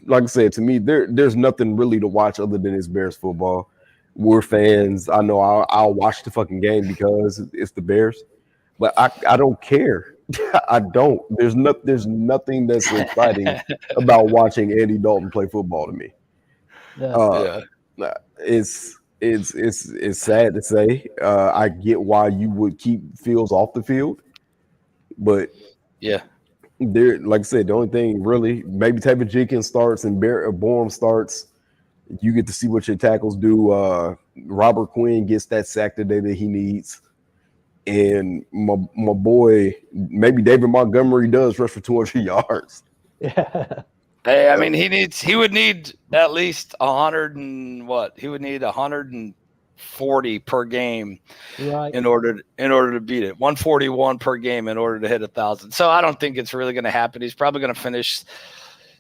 Like I said, to me, there's nothing really to watch other than it's Bears football. We're fans. I know I'll watch the fucking game because it's the Bears, but I don't care. I don't. There's nothing that's exciting about watching Andy Dalton play football to me. It's sad to say. I get why you would keep Fields off the field, but there, like I said, the only thing really, maybe Taylor Jenkins starts and Bourne starts. You get to see what your tackles do. Robert Quinn gets that sack today that he needs. And my boy, maybe David Montgomery does rush for 200 yards. Yeah. Hey, I mean, he would need at least 100 and what? He would need 140 per game, right, in order to beat it. 141 per game in order to hit 1,000. So I don't think it's really going to happen. He's probably going to finish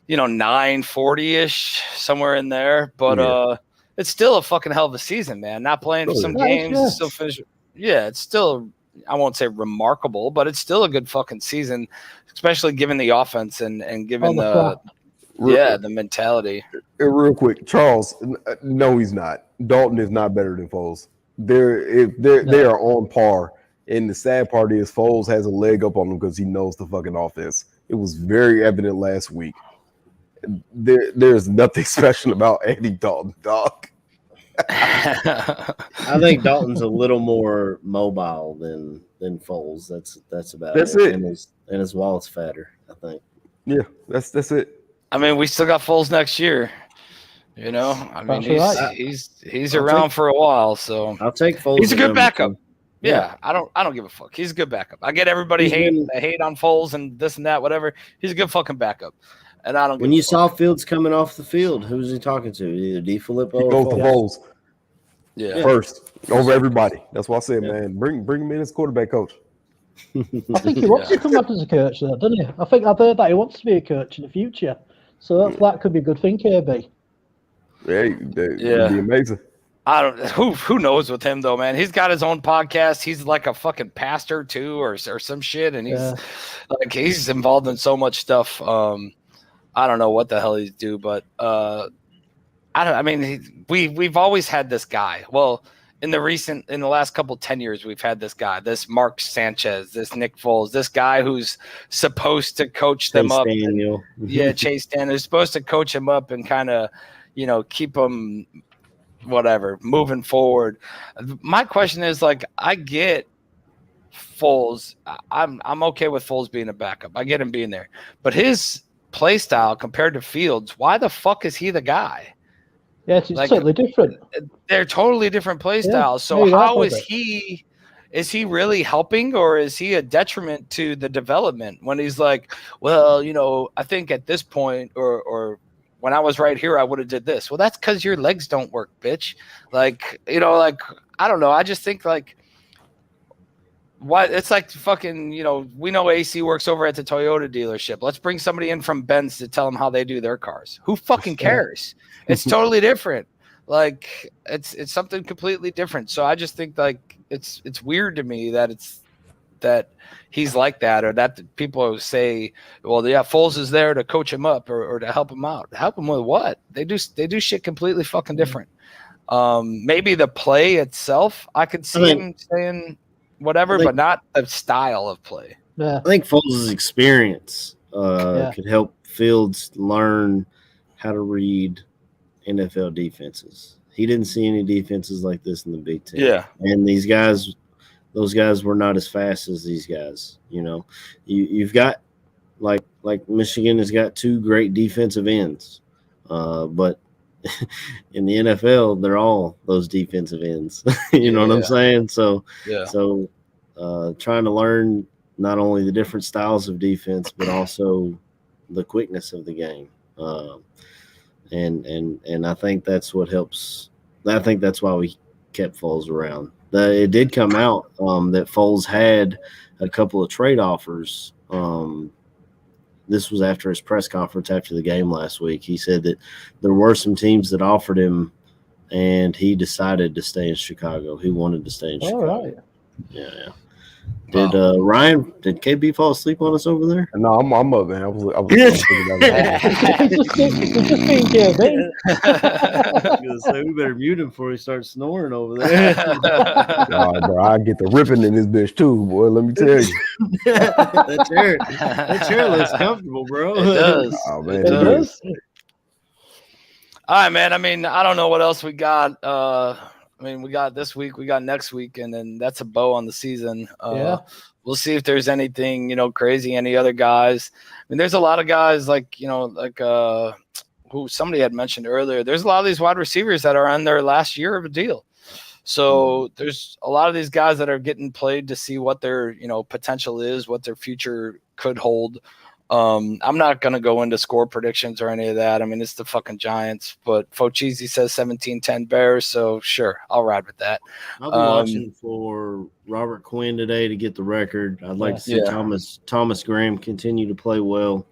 940-ish, somewhere in there. But it's still a fucking hell of a season, man. Not playing some games, still finish. Yeah, it's still, I won't say remarkable, but it's still a good fucking season, especially given the offense and given the mentality. Real quick, Charles, no, he's not. Dalton is not better than Foles. They are on par. And the sad part is Foles has a leg up on him because he knows the fucking offense. It was very evident last week. There's nothing special about Andy Dalton, dog. I think Dalton's a little more mobile than Foles. That's about it. And his wallet's fatter, I think. Yeah, that's it. I mean, we still got Foles next year. I mean, he's around for a while, so I'll take Foles. He's a good backup. Yeah, I don't give a fuck. He's a good backup. I get everybody hate on Foles and this and that, whatever. He's a good fucking backup. And I don't. When you saw Fields coming off the field, who was he talking to? Either DeFilippo or Go for Foles. Yeah, first over everybody. That's what I said, man. Bring him in as quarterback coach. I think he wants to come back as a coach, though, doesn't he? I think I've heard that he wants to be a coach in the future. So that could be a good thing, KB. That'd be amazing. I don't. Who knows with him though, man? He's got his own podcast. He's like a fucking pastor too, or some shit, and he's involved in so much stuff. I don't know what the hell he's do, but we've always had this guy. Well, in the last couple 10 years, we've had this guy, this Mark Sanchez, this Nick Foles, this guy who's supposed to coach them up. Daniel. Chase Daniel is supposed to coach him up and kind of, keep him moving forward. My question is, like, I get Foles. I'm okay with Foles being a backup. I get him being there, but his play style compared to Fields, why the fuck is he the guy? Yeah, it's totally different. They're totally different play styles. So how is he? Is he really helping, or is he a detriment to the development when he's like, well, I think at this point, or when I was right here, I would have did this. Well, that's because your legs don't work, bitch. Like, I don't know. I just think like, what it's like fucking, we know AC works over at the Toyota dealership. Let's bring somebody in from Benz to tell them how they do their cars. Who fucking cares? It's totally different. Like it's something completely different. So I just think like it's weird to me that it's that he's like that, or that people say, well, yeah, Foles is there to coach him up or to help him out. Help him with what? They do shit completely fucking different. Maybe the play itself, I could see him saying whatever, but not the style of play. Yeah. I think Foles' experience could help Fields learn how to read NFL defenses. He didn't see any defenses like this in the Big Ten. Yeah. And those guys were not as fast as these guys. You know, you've got like Michigan has got 2 great defensive ends, but in the NFL, they're all those defensive ends. You know what I'm saying? So trying to learn not only the different styles of defense, but also the quickness of the game. And I think that's what helps. I think that's why we kept Foles around. It did come out that Foles had a couple of trade offers. This was after his press conference after the game last week. He said that there were some teams that offered him, and he decided to stay in Chicago. He wanted to stay in Chicago. All right. Yeah. Did Ryan? Did KB fall asleep on us over there? No, I'm up, man. I was thinking about it. It's just being KB. I was gonna say we better mute him before he starts snoring over there. Nah, bro, I get the ripping in this bitch too, boy. Let me tell you. that chair looks comfortable, bro. It does. Oh man, It does. All right, man. I mean, I don't know what else we got. I mean, we got this week, we got next week, and then that's a bow on the season. We'll see if there's anything, crazy, any other guys. I mean, there's a lot of guys like who somebody had mentioned earlier. There's a lot of these wide receivers that are on their last year of a deal. So there's a lot of these guys that are getting played to see what their, potential is, what their future could hold. I'm not going to go into score predictions or any of that. I mean, it's the fucking Giants, but Focheezy says 17-10 Bears. So sure, I'll ride with that. I'll be watching for Robert Quinn today to get the record. I'd like to see Thomas Graham continue to play well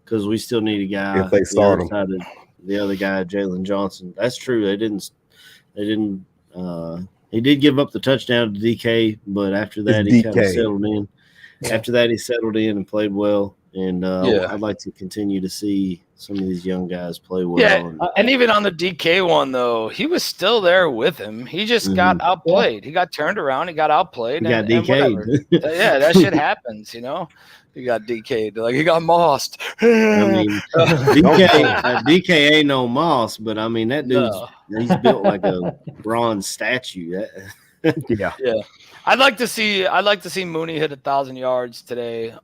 because we still need a guy. If they start him. The other guy, Jalen Johnson. That's true. They didn't. He did give up the touchdown to DK, but after that he kind of settled in. After that he settled in and played well. And I'd like to continue to see some of these young guys play well. Yeah, and even on the DK one, though, he was still there with him. He just got outplayed. He got turned around. He got outplayed. He got DK'd. Yeah, that shit happens, He got DK'd. Like, he got mossed. I mean, DK ain't no moss, but, I mean, that dude's he's built like a bronze statue. Yeah. I'd like to see Mooney hit 1,000 yards today.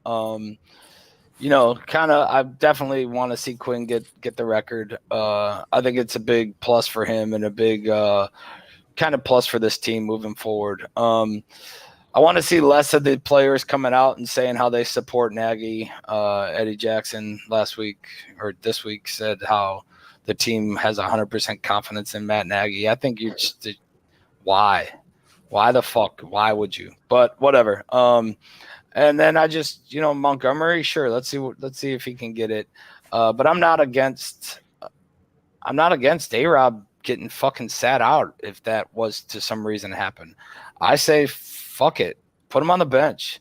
I definitely want to see Quinn get the record. I think it's a big plus for him and a big kind of plus for this team moving forward. I want to see less of the players coming out and saying how they support Nagy. Eddie Jackson last week or this week said how the team has 100% confidence in Matt Nagy. I think you just why the fuck? Why would you? But whatever. And then I just, Montgomery, sure. Let's see if he can get it. But I'm not against A-Rob getting fucking sat out if that was to some reason happen. I say, fuck it. Put him on the bench.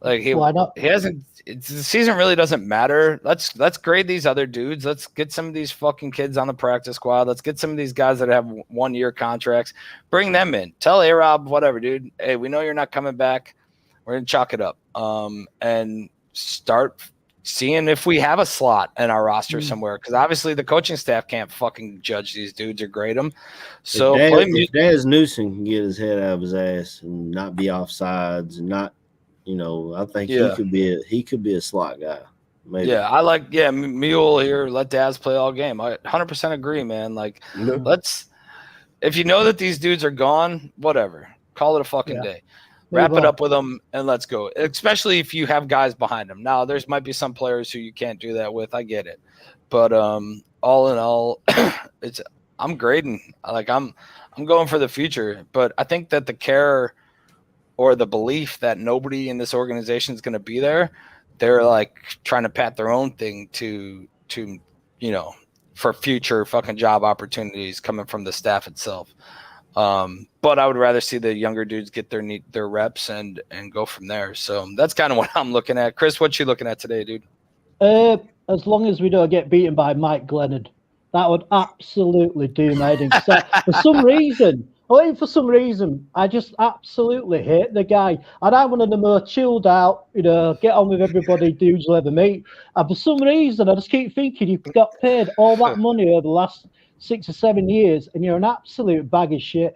Like Why not? He hasn't. The season really doesn't matter. Let's grade these other dudes. Let's get some of these fucking kids on the practice squad. Let's get some of these guys that have 1-year contracts. Bring them in. Tell A-Rob, whatever, dude. Hey, we know you're not coming back. We're going to chalk it up and start seeing if we have a slot in our roster somewhere. Because obviously the coaching staff can't fucking judge these dudes or grade them. So if Daz Newsom can get his head out of his ass and not be offsides and not, I think he could be a slot guy. Maybe. Yeah, I like Mule here. Let Daz play all game. I 100% agree, man. Like, if you know that these dudes are gone, whatever. Call it a fucking day. Wrap it up with them and let's go. Especially if you have guys behind them. Now, there's might be some players who you can't do that with. I get it, but all in all, I'm grading. Like I'm going for the future. But I think that the care or the belief that nobody in this organization is going to be there, they're like trying to pat their own thing to for future fucking job opportunities coming from the staff itself. But I would rather see the younger dudes get their reps and go from there. So that's kind of what I'm looking at. Chris, what you looking at today, dude? As long as we don't get beaten by Mike Glennon, that would absolutely do my head in. For some reason, I just absolutely hate the guy. And I'm one of the more chilled out, get on with everybody dudes will ever meet. And for some reason, I just keep thinking you've got paid all that money over the last 6 or 7 years, and you're an absolute bag of shit.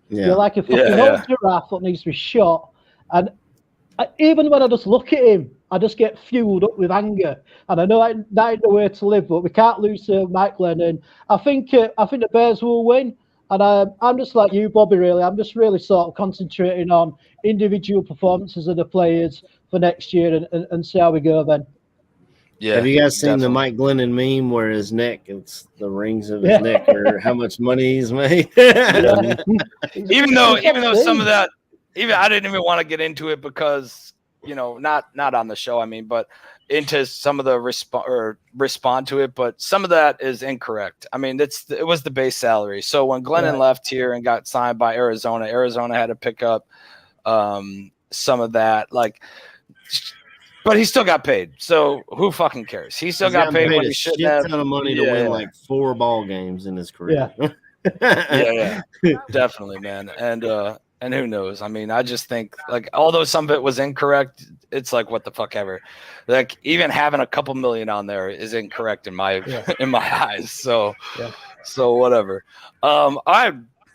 Yeah. You're like a fucking old giraffe that needs to be shot. And even when I just look at him, I just get fueled up with anger. And I know that ain't the way to live, but we can't lose to Mike Glennon. I think the Bears will win. And I'm just like you, Bobby, really. I'm just really sort of concentrating on individual performances of the players for next year and see how we go then. Yeah. Have you guys seen the Mike Glennon meme where his neck, it's the rings of his neck or how much money he's made? Even though some of that, I didn't even want to get into it because, not on the show, but into some of the respond to it, but some of that is incorrect. It was the base salary. So when Glennon left here and got signed by Arizona had to pick up some of that, but he still got paid. So who fucking cares? He still got paid when he shouldn't have. A ton of money to win like 4 ball games in his career. Yeah, definitely, man. And who knows? I just think although some of it was incorrect, it's like what the fuck ever. Even having a couple million on there is incorrect in my eyes. So whatever.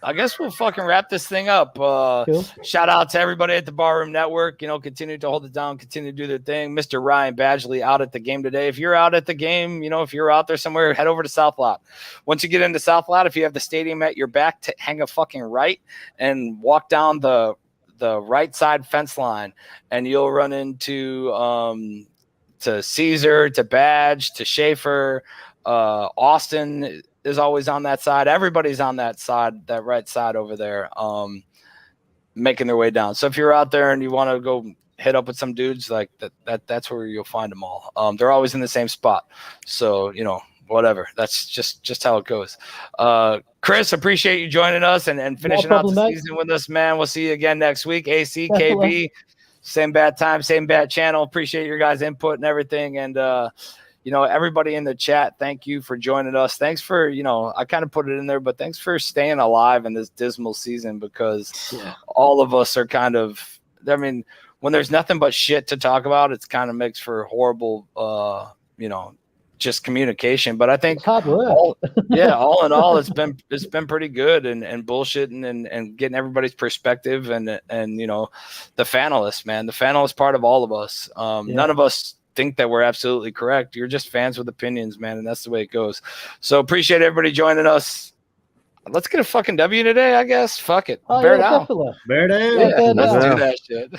I guess we'll fucking wrap this thing up. Cool. Shout out to everybody at the Barroom Network. Continue to hold it down, continue to do their thing. Mr. Ryan Badgley out at the game today. If you're out at the game, if you're out there somewhere, head over to South Lot. Once you get into South Lot, if you have the stadium at your back, hang a fucking right and walk down the right side fence line, and you'll run into to Caesar, to Badge, to Schaefer, Austin is always on that side. Everybody's on that side, that right side over there, making their way down. So if you're out there and you want to go hit up with some dudes like that's where you'll find them all. They're always in the same spot. So, whatever. That's just how it goes. Chris, appreciate you joining us and finishing out the season with us, man. We'll see you again next week. AC, KB, same bad time, same bad channel. Appreciate your guys' input and everything. And, everybody in the chat, thank you for joining us. Thanks for, I kind of put it in there, but thanks for staying alive in this dismal season because all of us are kind of, when there's nothing but shit to talk about, it's kind of makes for horrible, just communication. But I think all in all, it's been pretty good and bullshitting and getting everybody's perspective and the fanalist, man. The fanalist part of all of us. None of us think that we're absolutely correct. You're just fans with opinions, man, and that's the way it goes. So appreciate everybody joining us. Let's get a fucking W today, I guess. Fuck it. Bear down. Definitely. Bear down. Yeah, let's do that shit.